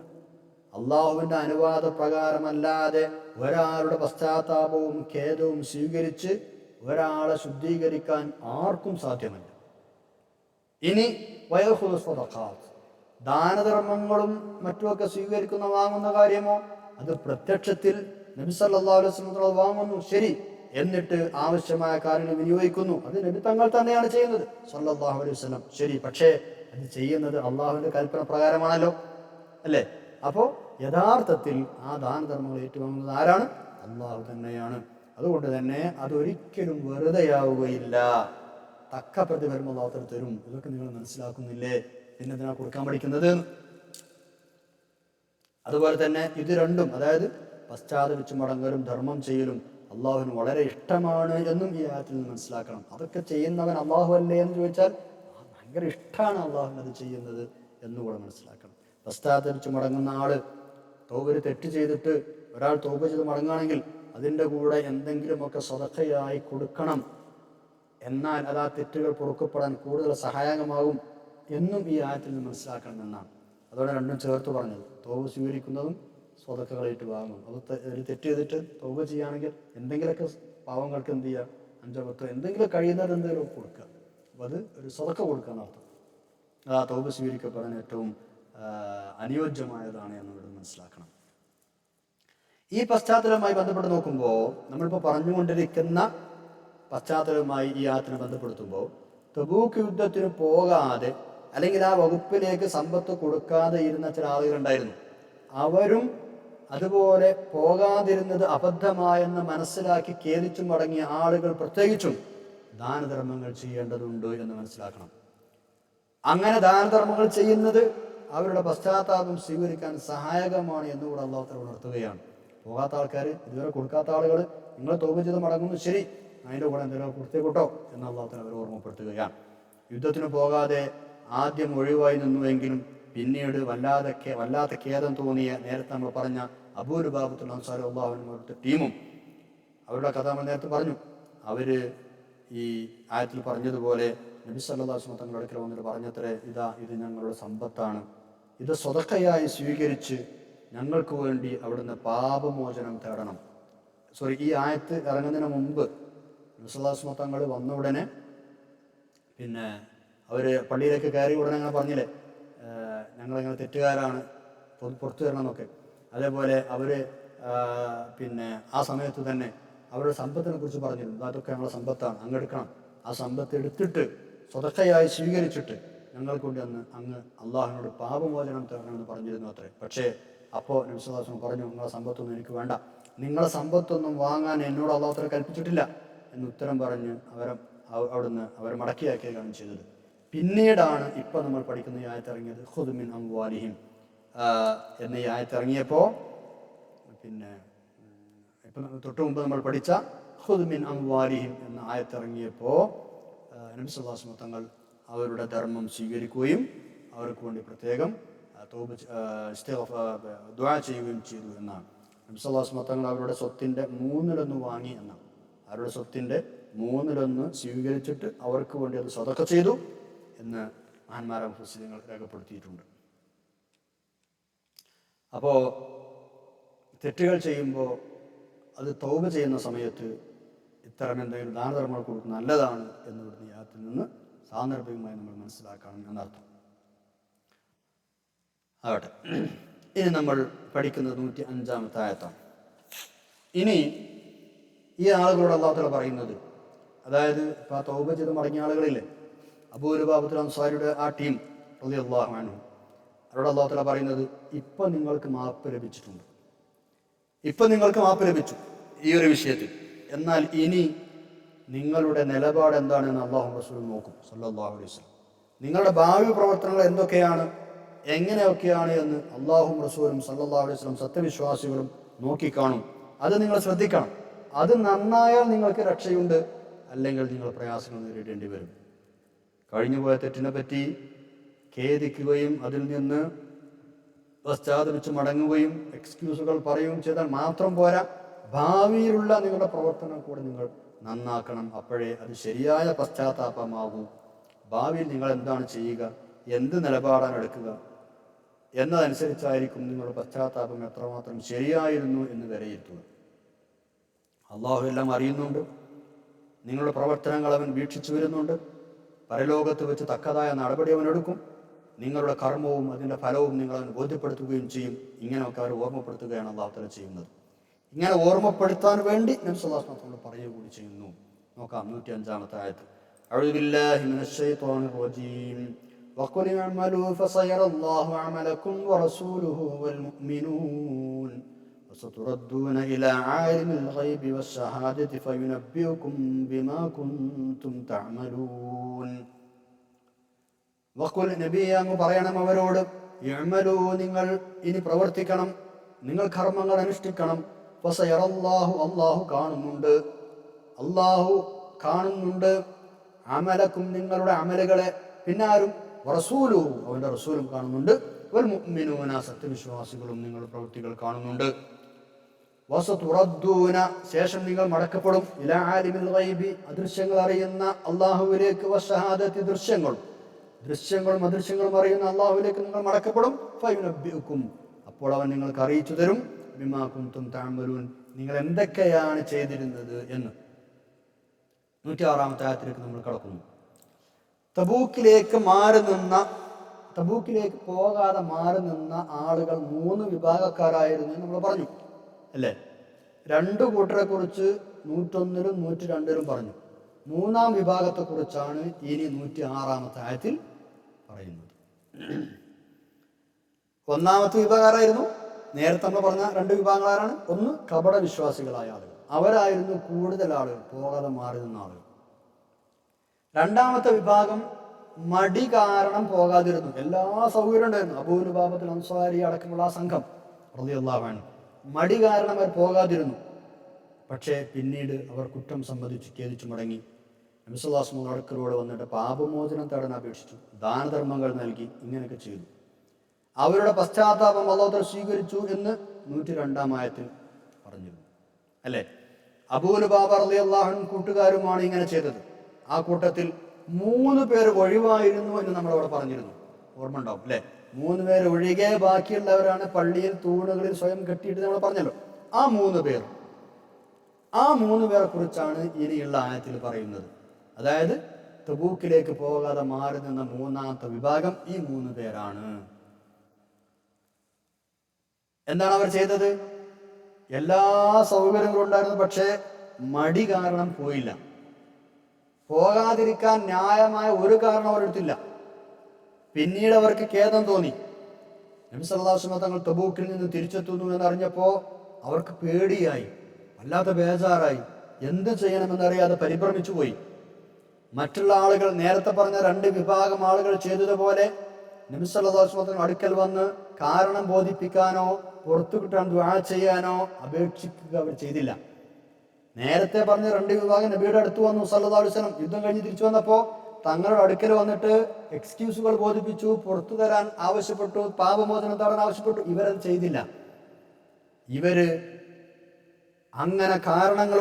അള്ളാഹുവിന്റെ അനുവാദ പ്രകാരമല്ലാതെ ഒരാളുടെ പശ്ചാത്താപവും ഖേദവും സ്വീകരിച്ച് ഒരാളെ ശുദ്ധീകരിക്കാൻ ആർക്കും സാധ്യമല്ല. ഇനി വയഖുദു സദഖാത്ത്, ദാനധർമ്മങ്ങളും മറ്റുമൊക്കെ സ്വീകരിക്കുന്ന വാങ്ങുന്ന കാര്യമോ, അത് പ്രത്യക്ഷത്തിൽ നബി സല്ലല്ലാഹു അലൈഹി വസല്ലം വാങ്ങുന്നു, ശരി, എന്നിട്ട് ആവശ്യമായ കാര്യങ്ങൾ വിനിയോഗിക്കുന്നു, അത് നബി തങ്ങൾ തന്നെയാണ് ചെയ്യുന്നത് സല്ലല്ലാഹു അലൈഹി വസല്ലം, ശരി, പക്ഷേ അത് ചെയ്യുന്നത് അള്ളാഹുവിന്റെ കൽപ്പന പ്രകാരമാണല്ലോ, അല്ലേ? അപ്പോൾ യഥാർത്ഥത്തിൽ ആ ദാനധർമ്മങ്ങൾ ഏറ്റുവാങ്ങുന്നത് ആരാണ്? അള്ളാഹു തന്നെയാണ്. അതുകൊണ്ട് തന്നെ അതൊരിക്കലും വെറുതെയാവുകയില്ല, തക്ക പ്രതിഫലം അള്ളാഹു തരും. ഇതൊക്കെ നിങ്ങൾ മനസ്സിലാക്കുന്നില്ലേ? പിന്നെ ഇതിനാ കൊടുക്കാൻ പഠിക്കുന്നത്. അതുപോലെ തന്നെ ഇത് രണ്ടും, അതായത് പശ്ചാത്തപിച്ചു മടങ്ങലും ധർമ്മം ചെയ്യലും അള്ളാഹുവിന് വളരെ ഇഷ്ടമാണ് എന്നും ഈ ആയത്തിൽ നിന്ന് മനസ്സിലാക്കണം. അതൊക്കെ ചെയ്യുന്നവൻ അള്ളാഹു അല്ലേ എന്ന് ചോദിച്ചാൽ ഭയങ്കര ഇഷ്ടമാണ് അള്ളാഹുവിന് അത് ചെയ്യുന്നത് എന്നുകൂടെ മനസ്സിലാക്കണം. പശ്ചാത്തപിച്ചു മടങ്ങുന്ന ആള് തൗബയിൽ തെറ്റ് ചെയ്തിട്ട് ഒരാൾ തൗബ ചെയ്ത് മടങ്ങുകയാണെങ്കിൽ അതിൻ്റെ കൂടെ എന്തെങ്കിലുമൊക്കെ സദഖയായി കൊടുക്കണം. എന്നാൽ അത് ആ തെറ്റുകൾ പൊറുക്കപ്പെടാൻ കൂടുതൽ സഹായകമാകും എന്നും ഈ ആയത്തിൽ നിന്ന് മനസ്സിലാക്കണമെന്നാണ്. അതോടെ രണ്ടും ചേർത്ത് പറഞ്ഞത്, തൗബ സ്വീകരിക്കുന്നതും സ്വതക്കകളായിട്ട് വാങ്ങും. അത് ഒരു തെറ്റ് ചെയ്തിട്ട് തൗബ ചെയ്യുകയാണെങ്കിൽ എന്തെങ്കിലുമൊക്കെ പാവങ്ങൾക്ക് എന്ത് ചെയ്യുക, 5-10 എന്തെങ്കിലും കഴിയുന്നത് എന്തെങ്കിലും കൊടുക്കുക. അപ്പോൾ അത് ഒരു സ്വതക്ക കൊടുക്കുക എന്നർത്ഥം. അത് ആ തൗബ സ്വീകരിക്കപ്പെടാൻ ഏറ്റവും അനുയോജ്യമായതാണ് എന്നുള്ളത് മനസ്സിലാക്കണം. ഈ പശ്ചാത്തലവുമായി ബന്ധപ്പെട്ട് നോക്കുമ്പോൾ, നമ്മളിപ്പോൾ പറഞ്ഞുകൊണ്ടിരിക്കുന്ന പശ്ചാത്തലവുമായി ഈ ആയത്തിനെ ബന്ധപ്പെടുത്തുമ്പോൾ, തബൂക്ക് യുദ്ധത്തിന് പോകാതെ അല്ലെങ്കിൽ ആ വകുപ്പിലേക്ക് സമ്പത്ത് കൊടുക്കാതെ ഇരുന്ന ചില ആളുകളുണ്ടായിരുന്നു. അവരും അതുപോലെ പോകാതിരുന്നത് അബദ്ധമായെന്ന് മനസ്സിലാക്കി ഖേദിച്ചു മടങ്ങിയ ആളുകൾ പ്രത്യേകിച്ചും ദാനധർമ്മങ്ങൾ ചെയ്യേണ്ടതുണ്ട് എന്ന് മനസ്സിലാക്കണം. അങ്ങനെ ദാനധർമ്മങ്ങൾ ചെയ്യുന്നത് അവരുടെ പശ്ചാത്താപം സ്വീകരിക്കാൻ സഹായകമാണ് എന്നുകൂടെ അല്ലാഹു തആല ഉണർത്തുകയാണ്. പോകാത്ത ആൾക്കാർ, ഇതുവരെ കൊടുക്കാത്ത ആളുകൾ, നിങ്ങൾ തൗബ ചെയ്ത് മടങ്ങുന്നു, ശരി, അതിൻ്റെ കൂടെ എന്തെങ്കിലും കൊടുത്തേക്കൂട്ടോ എന്ന് അല്ലാഹു തആല അവരെ ഓർമ്മപ്പെടുത്തുകയാണ്. യുദ്ധത്തിന് പോകാതെ ആദ്യം ഒഴിവായി നിന്നുവെങ്കിലും പിന്നീട് വല്ലാത്ത ഖേദം തോന്നിയ, നേരത്തെ നമ്മൾ പറഞ്ഞ അബൂ ലുബാബത്തുൽ അൻസാരി റളിയല്ലാഹു അൻഹു ടീമും അവരുടെ കഥ നമ്മൾ നേരത്തെ പറഞ്ഞു. അവര് ഈ ആയത്തിൽ പറഞ്ഞതുപോലെ നബി സല്ലല്ലാഹു അലൈഹി വസല്ലം തങ്ങളുടെ അടുക്കൽ വന്നിട്ട് പറഞ്ഞത്രേ, ഇത് ഞങ്ങളുടെ സമ്പത്താണ്, ഇത് സ്വതക്കയായി സ്വീകരിച്ച് ഞങ്ങൾക്ക് വേണ്ടി അവിടുന്ന് പാപമോചനം തേടണം. ഈ ആയത്ത് ഇറങ്ങുന്നതിന് മുമ്പ് നബി സല്ലല്ലാഹു അലൈഹി വസല്ലം തങ്ങൾ വന്ന ഉടനെ പിന്നെ അവർ പള്ളിയിലേക്ക് കയറി ഉടനെ അങ്ങനെ പറഞ്ഞില്ലേ, ഞങ്ങളിങ്ങനെ തെറ്റുകാരാണ്, പുറത്തു വരണം എന്നൊക്കെ. അതേപോലെ അവർ പിന്നെ ആ സമയത്ത് തന്നെ അവരുടെ സമ്പത്തിനെ കുറിച്ച് പറഞ്ഞിരുന്നു. അതൊക്കെ ഞങ്ങളുടെ സമ്പത്താണ്, അങ്ങെടുക്കണം. ആ സമ്പത്ത് എടുത്തിട്ട് സ്വതക്കയായി സ്വീകരിച്ചിട്ട് ഞങ്ങൾക്ക് വേണ്ടി അങ്ങ് അള്ളാഹുവിനോട് പാപമോചനം തരണമെന്ന് പറഞ്ഞിരുന്നു അത്രേ. പക്ഷേ അപ്പോൾ നബി സല്ലല്ലാഹു അലൈഹി വസല്ലം പറഞ്ഞു, നിങ്ങളുടെ സമ്പത്തൊന്നും എനിക്ക് വേണ്ട, നിങ്ങളുടെ സമ്പത്തൊന്നും വാങ്ങാൻ എന്നോട് അള്ളാഹു തആല കൽപ്പിച്ചിട്ടില്ല എന്ന് ഉത്തരം പറഞ്ഞ് അവിടുന്ന് അവരെ മടക്കിയാക്കുകയാണ് ചെയ്തത്. പിന്നീടാണ് ഇപ്പം നമ്മൾ പഠിക്കുന്ന ഈ ആയത്തിറങ്ങിയത്, ഖുദ് മിൻ അംവാലിഹിം എന്ന ഈ ആയത്തിറങ്ങിയപ്പോൾ, പിന്നെ ഇപ്പം തൊട്ട് മുമ്പ് നമ്മൾ പഠിച്ച ഖുദ് മിൻ അംവാലിഹിം എന്ന ആയത്തിറങ്ങിയപ്പോൾ നബി സല്ലല്ലാഹു അലൈഹി വസല്ലം തങ്ങൾ അവരുടെ ധർമ്മം സ്വീകരിക്കുകയും അവർക്ക് വേണ്ടി പ്രത്യേകം ദുആ ചെയ്യുകയും ചെയ്തു എന്നാണ്. നബി സല്ലല്ലാഹു അലൈഹി വസല്ലം തങ്ങൾ അവരുടെ സ്വത്തിൻ്റെ 1/3 വാങ്ങി എന്നാണ്. അവരുടെ സ്വത്തിൻ്റെ 1/3 സ്വീകരിച്ചിട്ട് അവർക്ക് വേണ്ടി അത് സദഖ ചെയ്തു എന്ന് മഹാന്മാരായ മുഫസ്സിറുകൾ രേഖപ്പെടുത്തിയിട്ടുണ്ട്. അപ്പോൾ തെറ്റുകൾ ചെയ്യുമ്പോൾ അത് തൗബ ചെയ്യുന്ന സമയത്ത് ഇത്തരം എന്തെങ്കിലും ദാനധർമ്മങ്ങൾ കൊടുക്കുന്നത് നല്ലതാണ് എന്നിവിടുന്ന് ഈ ആയത്തിൽ നിന്ന് സാന്ദർഭികമായി നമ്മൾ മനസ്സിലാക്കണം എന്നർത്ഥം. ആവട്ടെ, ഇനി നമ്മൾ പഠിക്കുന്നത് 105-ാമത്തെ ആയത്താണ്. ഇനി ഈ ആളുകളോട് അല്ലാഹു തആല പറയുന്നത്, അതായത് ഇപ്പോൾ ആ തൗബ ചെയ്ത് മടങ്ങിയ ആളുകളില്ലേ, അബൂ ലബാബത്തുൽ അൻസാരിയുടെ ആ ടീം റളിയല്ലാഹു അൻഹു, അവരോട് അല്ലാഹു തആല പറയുന്നത്, ഇപ്പം നിങ്ങൾക്ക് മാപ്പ് ലഭിച്ചിട്ടുണ്ട്, ഇപ്പം നിങ്ങൾക്ക് മാപ്പ് ലഭിച്ചു ഈ ഒരു വിഷയത്തിൽ. എന്നാൽ ഇനി നിങ്ങളുടെ നിലപാട് എന്താണെന്ന് അല്ലാഹു റസൂൽ നോക്കും സല്ലല്ലാഹു അലൈഹി വസല്ലം. നിങ്ങളുടെ ഭാവി പ്രവർത്തനങ്ങൾ എന്തൊക്കെയാണ്, എങ്ങനെയൊക്കെയാണ് എന്ന് അല്ലാഹും റസൂലും സല്ലല്ലാഹു അലൈഹി വസല്ലം സത്യവിശ്വാസികളും നോക്കിക്കാണും. അത് നിങ്ങൾ ശ്രദ്ധിക്കണം. അത് നന്നായാൽ നിങ്ങൾക്ക് രക്ഷയുണ്ട്, അല്ലെങ്കിൽ നിങ്ങൾ പ്രയാസങ്ങൾ നേരിടേണ്ടി വരും. കഴിഞ്ഞുപോയ തെറ്റിനെ പറ്റി ഖേദിക്കുകയും അതിൽ നിന്ന് പശ്ചാത്തപിച്ച് മടങ്ങുകയും എക്സ്ക്യൂസുകൾ പറയുകയും ചെയ്താൽ മാത്രം പോരാ, ഭാവിയിലുള്ള നിങ്ങളുടെ പ്രവർത്തനം കൂടെ നിങ്ങൾ നന്നാക്കണം. അപ്പോഴേ അത് ശരിയായ പശ്ചാത്താപമാകൂ. ഭാവിയിൽ നിങ്ങൾ എന്താണ് ചെയ്യുക, എന്ത് നിലപാടാണ് എടുക്കുക എന്നതനുസരിച്ചായിരിക്കും നിങ്ങളുടെ പശ്ചാത്താപം എത്രമാത്രം ശരിയായിരുന്നു എന്ന് വിലയിരുത്തുക. അള്ളാഹു എല്ലാം അറിയുന്നുണ്ട്, നിങ്ങളുടെ പ്രവർത്തനങ്ങൾ അവൻ വീക്ഷിച്ചു വരുന്നുണ്ട്. പരലോകത്ത് വെച്ച് തക്കതായ നടപടി അവൻ എടുക്കും. നിങ്ങളുടെ കർമ്മവും അതിൻ്റെ ഫലവും നിങ്ങളവന് ബോധ്യപ്പെടുത്തുകയും ചെയ്യും. ഇങ്ങനെയൊക്കെ അവർ ഓർമ്മപ്പെടുത്തുകയാണ് അല്ലാഹു തആല ചെയ്യുന്നത്. ഇങ്ങനെ ഓർമ്മപ്പെടുത്താൻ വേണ്ടി നബി സല്ലല്ലാഹു അലൈഹി വസല്ലം പറയുക കൂടി ചെയ്യുന്നു. നോക്കാം 105-ാമത്തെ ആയത്ത്. അഊദു ബില്ലാഹി മിനശ് ശൈത്വാനിർ റജീം. വഖുൽ ഇഅ്മലൂ ഫസയറല്ലാഹു അമലക്കും വറസൂലുഹു വൽമുഅ്മിനൂൻ വസതുറദ്ദൂന ഇലാ ആലിമിൽ ഗൈബി വശ്ശഹാദതി ഫയുനബ്ബിഉകും ബിമാ കുൻതും തഅമലൂൻ. വഖുൽ നബിയെ അങ്ങ് പറയണം അവരോട്, ഇഅ്മലൂ നിങ്ങൾ ഇനി പ്രവർത്തിക്കണം, നിങ്ങൾ കർമ്മങ്ങൾ അനുഷ്ഠിക്കണം. ഫസയറല്ലാഹു അല്ലാഹു കാണുന്നുണ്ട്, അല്ലാഹു കാണുന്നുണ്ട്. അമലക്കും നിങ്ങളുടെ അമലുകളെ, പിന്നാരും റസൂലുഹു അവന്റെ റസൂലും കാണുന്നുണ്ട്. വൽ മുഅ്മിനൂന സത്യവിശ്വാസികളും നിങ്ങളുടെ പ്രവൃത്തികൾ കാണുന്നുണ്ട്. വസതുറദ്ദൂന ശേഷം നിങ്ങൾ മടക്കപ്പെടും. ഇലാ ആലിമിൽ ഗൈബി അദൃശ്യങ്ങൾ അറിയുന്ന അല്ലാഹുവിലേക്ക്, വശഹാദത്തി ദൃശ്യങ്ങളും അദൃശ്യങ്ങളും അറിയുന്ന അല്ലാഹുവിലേക്ക് നിങ്ങൾ മടക്കപ്പെടും. ഫയുനബ്ബിഉകും അപ്പോൾ അവൻ നിങ്ങൾക്ക് അറിയിച്ചു തരും. ബിമാ കുൻതും തഅമലൂൻ നിങ്ങൾ എന്തൊക്കെയാണ് ചെയ്തിരുന്നത് എന്ന്. 106-ാമത്തെ ആയത്തിലേക്ക് നമ്മൾ കടക്കുന്നു. തബൂക്കിലേക്ക് പോകാതെ മാറി നിന്ന ആളുകൾ 3 വിഭാഗക്കാരായിരുന്നു എന്ന് നമ്മൾ പറഞ്ഞു അല്ലേ. 2 കൂട്ടരെ കുറിച്ച് 101-ലും 102-ലും പറഞ്ഞു. 3-ാം വിഭാഗത്തെക്കുറിച്ചാണ് ഇനി 106-ാമത്തെ ആയത്തിൽ പറയുന്നത്. 1-ാമത്തെ വിഭാഗക്കാരായിരുന്നു നേരത്തെ നമ്മൾ പറഞ്ഞ 2 വിഭാഗങ്ങളാണ്. ഒന്ന് കപട വിശ്വാസികളായ ആളുകൾ, അവരായിരുന്നു കൂടുതൽ ആളുകൾ, പോകാതെ മാറി നിന്ന ആളുകൾ. 2-ാമത്തെ വിഭാഗം മടി കാരണം പോകാതിരുന്നു. എല്ലാ സൗകര്യം ഉണ്ടായിരുന്നു. അബൂ ലബാബത്തുൽ അൻസാരി അടക്കമുള്ള ആ സംഘം റളിയല്ലാഹു അൻഹു മടി കാരണം അവർ പോകാതിരുന്നു. പക്ഷേ പിന്നീട് അവർ കുറ്റം സമ്മതിച്ച് ഖേദിച്ചു മടങ്ങി. നബി സല്ലല്ലാഹു അലൈഹി വസല്ലം അടുക്കലോട് വന്നിട്ട് പാപമോചനം തേടാൻ അപേക്ഷിച്ചു, ദാനധർമ്മങ്ങൾ നൽകി, ഇങ്ങനെയൊക്കെ ചെയ്തു. അവരുടെ പശ്ചാത്താപം അല്ലാഹു തആല സ്വീകരിച്ചു എന്ന് 102-ാം ആയത്തിൽ പറഞ്ഞിരുന്നു അല്ലേ. അബൂ ലബാബ റളിയല്ലാഹു അൻഹു കൂട്ടുകാരുമാണ് ഇങ്ങനെ ചെയ്തത്. ആ കൂട്ടത്തിൽ 3 പേർ ഒഴിവായിരുന്നു എന്ന് നമ്മളവിടെ പറഞ്ഞിരുന്നു. ഓർമ്മ ഉണ്ടാവും അല്ലെ? 3 പേർ ഒഴികെ ബാക്കിയുള്ളവരാണ് പള്ളിയിൽ തൂണുകളിൽ സ്വയം കെട്ടിയിട്ട് നമ്മൾ പറഞ്ഞല്ലോ. ആ 3 പേർ, ആ 3 പേരെ കുറിച്ചാണ് ഇനിയുള്ള ആയത്തിൽ പറയുന്നത്. അതായത് തബൂക്കിലേക്ക് പോകാതെ മാറി നിന്ന 3ാമത്തെ വിഭാഗം ഈ 3 പേരാണ്. എന്താണ് അവർ ചെയ്തത്? എല്ലാ സൗകര്യങ്ങളും ഉണ്ടായിരുന്നു, പക്ഷേ മടി കാരണം പോയില്ല. പോകാതിരിക്കാൻ ന്യായമായ ഒരു കാരണം അവരെടുത്തില്ല. പിന്നീട് അവർക്ക് ഖേദം തോന്നി. നബി സല്ലല്ലാഹു അലൈഹി വസല്ലം തങ്ങൾ തബൂക്കിൽ നിന്ന് തിരിച്ചെത്തുന്നു എന്നറിഞ്ഞപ്പോൾ അവർക്ക് പേടിയായി, വല്ലാത്ത ബേജാറായി. എന്ത് ചെയ്യണമെന്നറിയാതെ പരിഭ്രമിച്ചു പോയി. മറ്റുള്ള ആളുകൾ, നേരത്തെ പറഞ്ഞ 2 വിഭാഗം ആളുകൾ ചെയ്തതുപോലെ നബി സല്ലല്ലാഹു അലൈഹി വസല്ലം അടുക്കൽ വന്ന് കാരണം ബോധിപ്പിക്കാനോ പുറത്തു കിട്ടാൻ ദുആ ചെയ്യാനോ അപേക്ഷിക്കുക അവർ ചെയ്തില്ല. നേരത്തെ പറഞ്ഞ 2 വിഭാഗം നബിയുടെ അടുത്ത് വന്നു സല്ലല്ലാഹു അലൈഹി വസല്ലം. യുദ്ധം കഴിഞ്ഞ് തിരിച്ചു വന്നപ്പോൾ തങ്ങളുടെ അടുക്കൽ വന്നിട്ട് എക്സ്ക്യൂസുകൾ ബോധിപ്പിച്ചു, പുറത്തു തരാൻ ആവശ്യപ്പെട്ടു, പാപമോചനം തരാൻ ആവശ്യപ്പെട്ടു. ഇവരത് ചെയ്തില്ല. ഇവര് അങ്ങനെ കാരണങ്ങൾ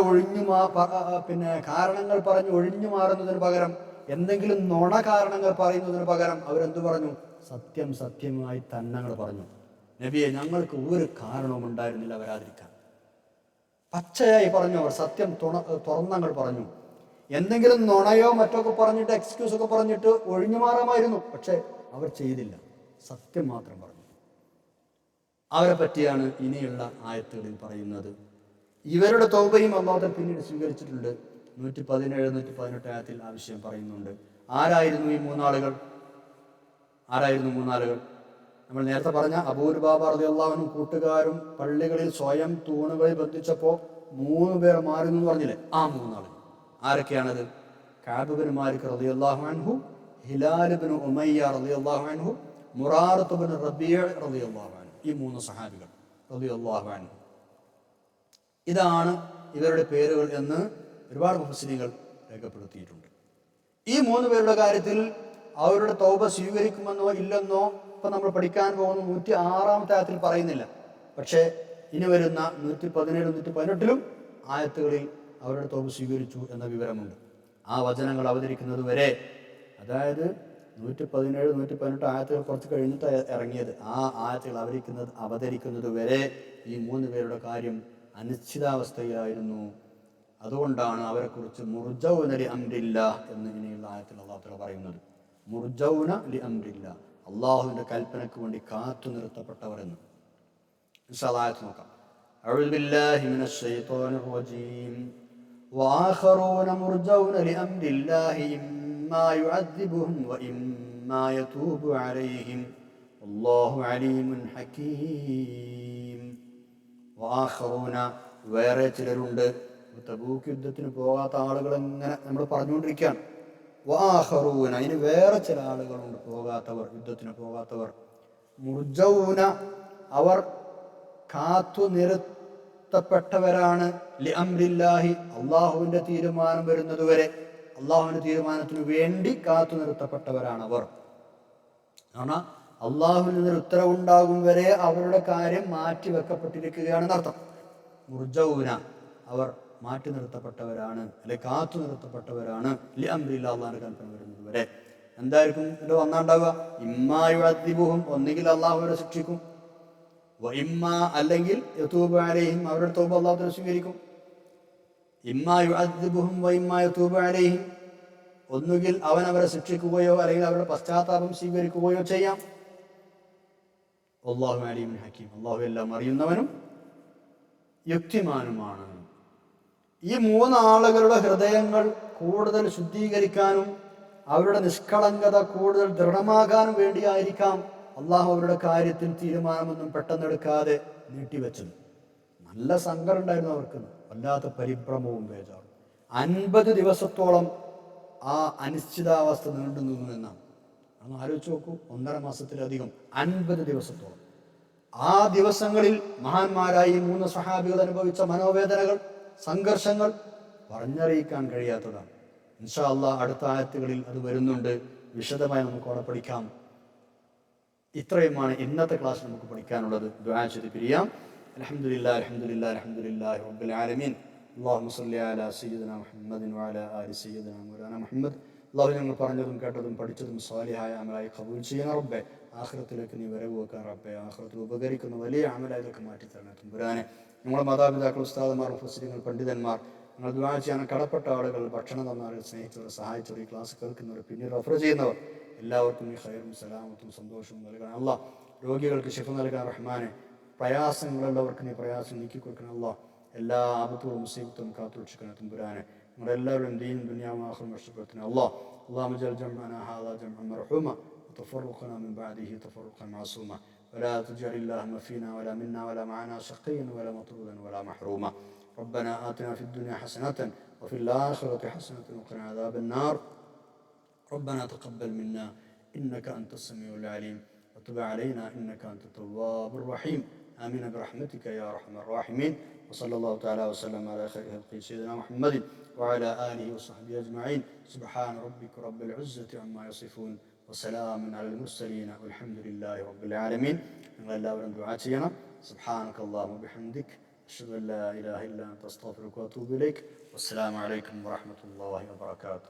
പറഞ്ഞ് ഒഴിഞ്ഞു മാറുന്നതിന് പകരം, എന്തെങ്കിലും നുണ കാരണങ്ങൾ പറയുന്നതിന് പകരം അവരെന്തു പറഞ്ഞു? സത്യം സത്യമായി തന്നങ്ങൾ പറഞ്ഞു. നബിയെ, ഞങ്ങൾക്ക് ഒരു കാരണവും ഉണ്ടായിരുന്നില്ല വരാതിരിക്കാൻ. പച്ചയായി പറഞ്ഞു. അവർ സത്യം തുറന്നങ്ങൾ പറഞ്ഞു. എന്തെങ്കിലും നുണയോ മറ്റൊക്കെ പറഞ്ഞിട്ട് എക്സ്ക്യൂസ് ഒക്കെ പറഞ്ഞിട്ട് ഒഴിഞ്ഞു മാറാമായിരുന്നു, പക്ഷെ അവർ ചെയ്തില്ല, സത്യം മാത്രം പറഞ്ഞു. അവരെ പറ്റിയാണ് ഇനിയുള്ള ആയത്തുകളിൽ പറയുന്നത്. ഇവരുടെ തൗബയും അല്ലാഹു പിന്നീട് സ്വീകരിച്ചിട്ടുണ്ട്. 117, 118 ആയത്തിൽ ആ വിഷയം പറയുന്നുണ്ട്. ആരായിരുന്നു ഈ 3 ആളുകൾ? ആരായിരുന്നു 3 ആളുകൾ? നമ്മൾ നേരത്തെ പറഞ്ഞ അബൂ ലുബാബ റളിയല്ലാഹു അൻഹു കൂട്ടുകാരും പള്ളികളിൽ സ്വയം തൂണുകളിൽ ബന്ധിച്ചപ്പോൾ 3 പേർ മാറി എന്ന് പറഞ്ഞില്ലേ? ആ 3 ആളുകൾ ആരൊക്കെയാണത്? കഅബ് ഇബ്നു മാലിക് റളിയല്ലാഹു അൻഹു, ഹിലാൽ ഇബ്നു ഉമയ്യ റളിയല്ലാഹു അൻഹു, മുറാറത്ത് ഇബ്നു റബീഅ റളിയല്ലാഹു അൻഹു. ഈ 3 സഹാബികൾ റളിയല്ലാഹു അൻഹു. ഇതാണ് ഇവരുടെ പേരുകൾ എന്ന് ഒരുപാട് മുഫസ്സിരീങ്ങൾ രേഖപ്പെടുത്തിയിട്ടുണ്ട്. ഈ 3 പേരുടെ കാര്യത്തിൽ അവരുടെ തൗബ സ്വീകരിക്കുമെന്നോ ഇല്ലെന്നോ ഇപ്പം നമ്മൾ പഠിക്കാൻ പോകുന്ന 106-ാമത്തെ ആയത്തിൽ പറയുന്നില്ല. പക്ഷേ ഇനി വരുന്ന 117, 118 ആയത്തുകളിൽ അവരുടെ തൗബ സ്വീകരിച്ചു എന്ന വിവരമുണ്ട്. ആ വചനങ്ങൾ അവതരിക്കുന്നത് വരെ, അതായത് 117, 118 ആയത്തുകൾ കുറച്ച് കഴിഞ്ഞിട്ട് ഇറങ്ങിയത്, ആ ആയത്തുകൾ അവതരിക്കുന്നത് വരെ ഈ 3 പേരുടെ കാര്യം അനിശ്ചിതാവസ്ഥയിലായിരുന്നു. അതുകൊണ്ടാണ് അവരെക്കുറിച്ച് മുർജൗന ലി അംരില്ലാഹ് എന്ന് ഇനിയുള്ള ആയത്തിൽ അല്ലാഹു തആല പറയുന്നത്. മുർജൗന ലി അംരില്ലാഹ്, അല്ലാഹുവിന്റെ കൽപ്പനയ്ക്ക് വേണ്ടി കാത്തു നിർത്തപ്പെട്ടവർ എന്ന്. ഇൻഷാല്ലാഹ് ആയത്ത് നോക്കാം. അഊദു ബില്ലാഹി മിനശ് ശൈത്വാനിർ റജീം. വആഖറൂന മുർജൗന ലി അംരില്ലാഹി ഇമ്മാ യുഅദ്ദിബുഹും വഇമ്മാ യതൂബു അലൈഹിം വല്ലാഹു അലീമുൻ ഹകീം. വആഖറൂന, വേറെ ചിലരുണ്ട്. തബൂക്ക് യുദ്ധത്തിന് പോകാത്ത ആളുകൾ എങ്ങനെ നമ്മൾ പറഞ്ഞുകൊണ്ടിരിക്കുകയാണ്. വആഖറൂന, ഇനി വേറെ ചില ആളുകളുണ്ട് പോകാത്തവർ, യുദ്ധത്തിന് പോകാത്തവർ. മുർജൗന, അവർ കാത്തു നിർത്തപ്പെട്ടവരാണ്. ലി അംരില്ലാഹി, അള്ളാഹുവിന്റെ തീരുമാനം വരുന്നതുവരെ, അള്ളാഹുവിന്റെ തീരുമാനത്തിന് വേണ്ടി കാത്തു നിർത്തപ്പെട്ടവരാണ് അവർ. കാരണം അള്ളാഹുവിൽ നിന്നൊരു ഉത്തരവുണ്ടാകും വരെ അവരുടെ കാര്യം മാറ്റി വെക്കപ്പെട്ടിരിക്കുകയാണെന്നർത്ഥം. മുർജൗന, അവർ മാറ്റി നിർത്തപ്പെട്ടവരാണ്, അല്ലെ കാത്തു നിർത്തപ്പെട്ടവരാണ്. ലി അംരില്ലാഹി, അള്ളാഹുവിന്റെ കൽപ്പന വരുന്നത് വരെ. എന്തായിരിക്കും ഇത് വന്നാണ്ടാവുക? ഇമ്മാ യുഅദ്ദിബുഹും, ഒന്നുകിൽ അള്ളാഹു അവരെ ശിക്ഷിക്കും, വഇമ്മാ, അല്ലെങ്കിൽ യതൂബു അലൈഹിം, അവരുടെ തൗബ അള്ളാഹു തആല സ്വീകരിക്കും. ഇമ്മാ യുഅദ്ദിബുഹും വഇമ്മാ യതൂബു അലൈഹിം, ഒന്നുകിൽ അവൻ അവരെ ശിക്ഷിക്കുകയോ അല്ലെങ്കിൽ അവരുടെ പശ്ചാത്താപം സ്വീകരിക്കുകയോ ചെയ്യാം. വല്ലാഹു അലീമുൻ ഹകീം, അള്ളാഹു എല്ലാം അറിയുന്നവനും യുക്തിമാനുമാണ്. ഈ 3 ആളുകളുടെ ഹൃദയങ്ങൾ കൂടുതൽ ശുദ്ധീകരിക്കാനും അവരുടെ നിഷ്കളങ്കത കൂടുതൽ ദൃഢമാകാനും വേണ്ടിയായിരിക്കാം അള്ളാഹു അവരുടെ കാര്യത്തിൽ തീരുമാനമൊന്നും പെട്ടെന്നെടുക്കാതെ നീട്ടിവെച്ചത്. നല്ല സങ്കടം ഉണ്ടായിരുന്നു അവർക്ക്, വല്ലാത്ത പരിഭ്രമവും ബേജാറും. 50 ദിവസത്തോളം ആ അനിശ്ചിതാവസ്ഥ നീണ്ടു നിന്നു എന്നാണ്. അന്ന് ആലോചിച്ച് നോക്കൂ, 1.5 മാസത്തിലധികം, 50 ദിവസത്തോളം. ആ ദിവസങ്ങളിൽ മഹാന്മാരായി 3 സഹാബികൾ അനുഭവിച്ച മനോവേദനകൾ, സംഘർഷങ്ങൾ പറഞ്ഞറിയിക്കാൻ കഴിയാത്തതാണ്. ഇൻഷാ അല്ലാഹ് അടുത്ത ആയത്തുകളിൽ അത് വരുന്നുണ്ട്. വിശദമായി നമുക്ക് അവിടെ പഠിക്കാം. ഇത്രയുമാണ് ഇന്നത്തെ ക്ലാസ് നമുക്ക് പഠിക്കാനുള്ളത്. ദുആ ചെയ്ത് പിരിയാം. അൽഹംദുലില്ലാഹി അൽഹംദുലില്ലാഹി അൽഹംദുലില്ലാഹി റബ്ബിൽ ആലമീൻ. അല്ലാഹുമ്മ സ്വല്ലി അലാ സയ്യിദിനാ മുഹമ്മദിൻ വഅലാ ആലി സയ്യിദിനാ മൗലാനാ മുഹമ്മദ് അള്ളാഹു ഞങ്ങൾ പറഞ്ഞതും കേട്ടതും പഠിച്ചതും സ്വാലിഹായ അമലായി കബൂൽ ചെയ്യണം റബ്ബെ. ആഖിറത്തിലേക്ക് നീ വരവ് വെക്കാൻ റബ്ബെ. ആഖിറത്തിൽ ഉപകരിക്കുന്ന വലിയ അമലായതൊക്കെ മാറ്റിത്തരണം തമ്പുരാനെ. നമ്മുടെ മാതാപിതാക്കൾ, ഉസ്താദന്മാർ, മുഫസ്സിറുകൾ, പണ്ഡിതന്മാർ, ഞങ്ങൾ ദുആ ചെയ്യാൻ കടപ്പെട്ട ആളുകൾ, ഭക്ഷണം തന്നവർ, സ്നേഹിച്ചവർ, സഹായിച്ചവർ, ഈ ക്ലാസ് കേൾക്കുന്നവർ, പിന്നീട് റെഫർ ചെയ്യുന്നവർ, എല്ലാവർക്കും നീ ഖൈറും സലാമത്തും സന്തോഷവും നൽകണം അല്ലാഹ്. രോഗികൾക്ക് ശിഫ നൽകാൻ റഹ്മാനെ. പ്രയാസങ്ങളുള്ളവർക്ക് നീ പ്രയാസം നീക്കി കൊടുക്കണം അല്ലാഹ്. എല്ലാ ആപത്തുകളും മുസീബത്തും കാത്തുരക്ഷിക്കണം തമ്പുരാനെ. നമ്മുടെ എല്ലാവരും ദീനും ദുനിയാവും ആഖിറവും രക്ഷപ്പെടുത്തണം അല്ലാഹ്. اللهم اجعل جمعنا هذا جمعا مرحوما وتفرقنا من بعده تفرقا معصوما ولا تجعل اللهم فينا ولا منا ولا معنا شقيا ولا مطرودا ولا محروما. ربنا آتنا في الدنيا حسنة وفي الآخرة حسنة وقنا عذاب النار. ربنا تقبل منا إنك أنت السميع العليم وتب علينا إنك أنت التواب الرحيم. آمين برحمتك يا أرحم الراحمين. وصلى الله تعالى وسلم على خير خلقه سيدنا محمد وعلى آله وصحبه أجمعين. سبحان ربك رب العزة عما يصفون وسلام على المرسلين والحمد لله رب العالمين. من الله ولن دعاتنا. سبحانك اللهم وبحمدك أشهد أن لا إله إلا أنت أستغفرك وأتوب إليك. والسلام عليكم ورحمة الله وبركاته.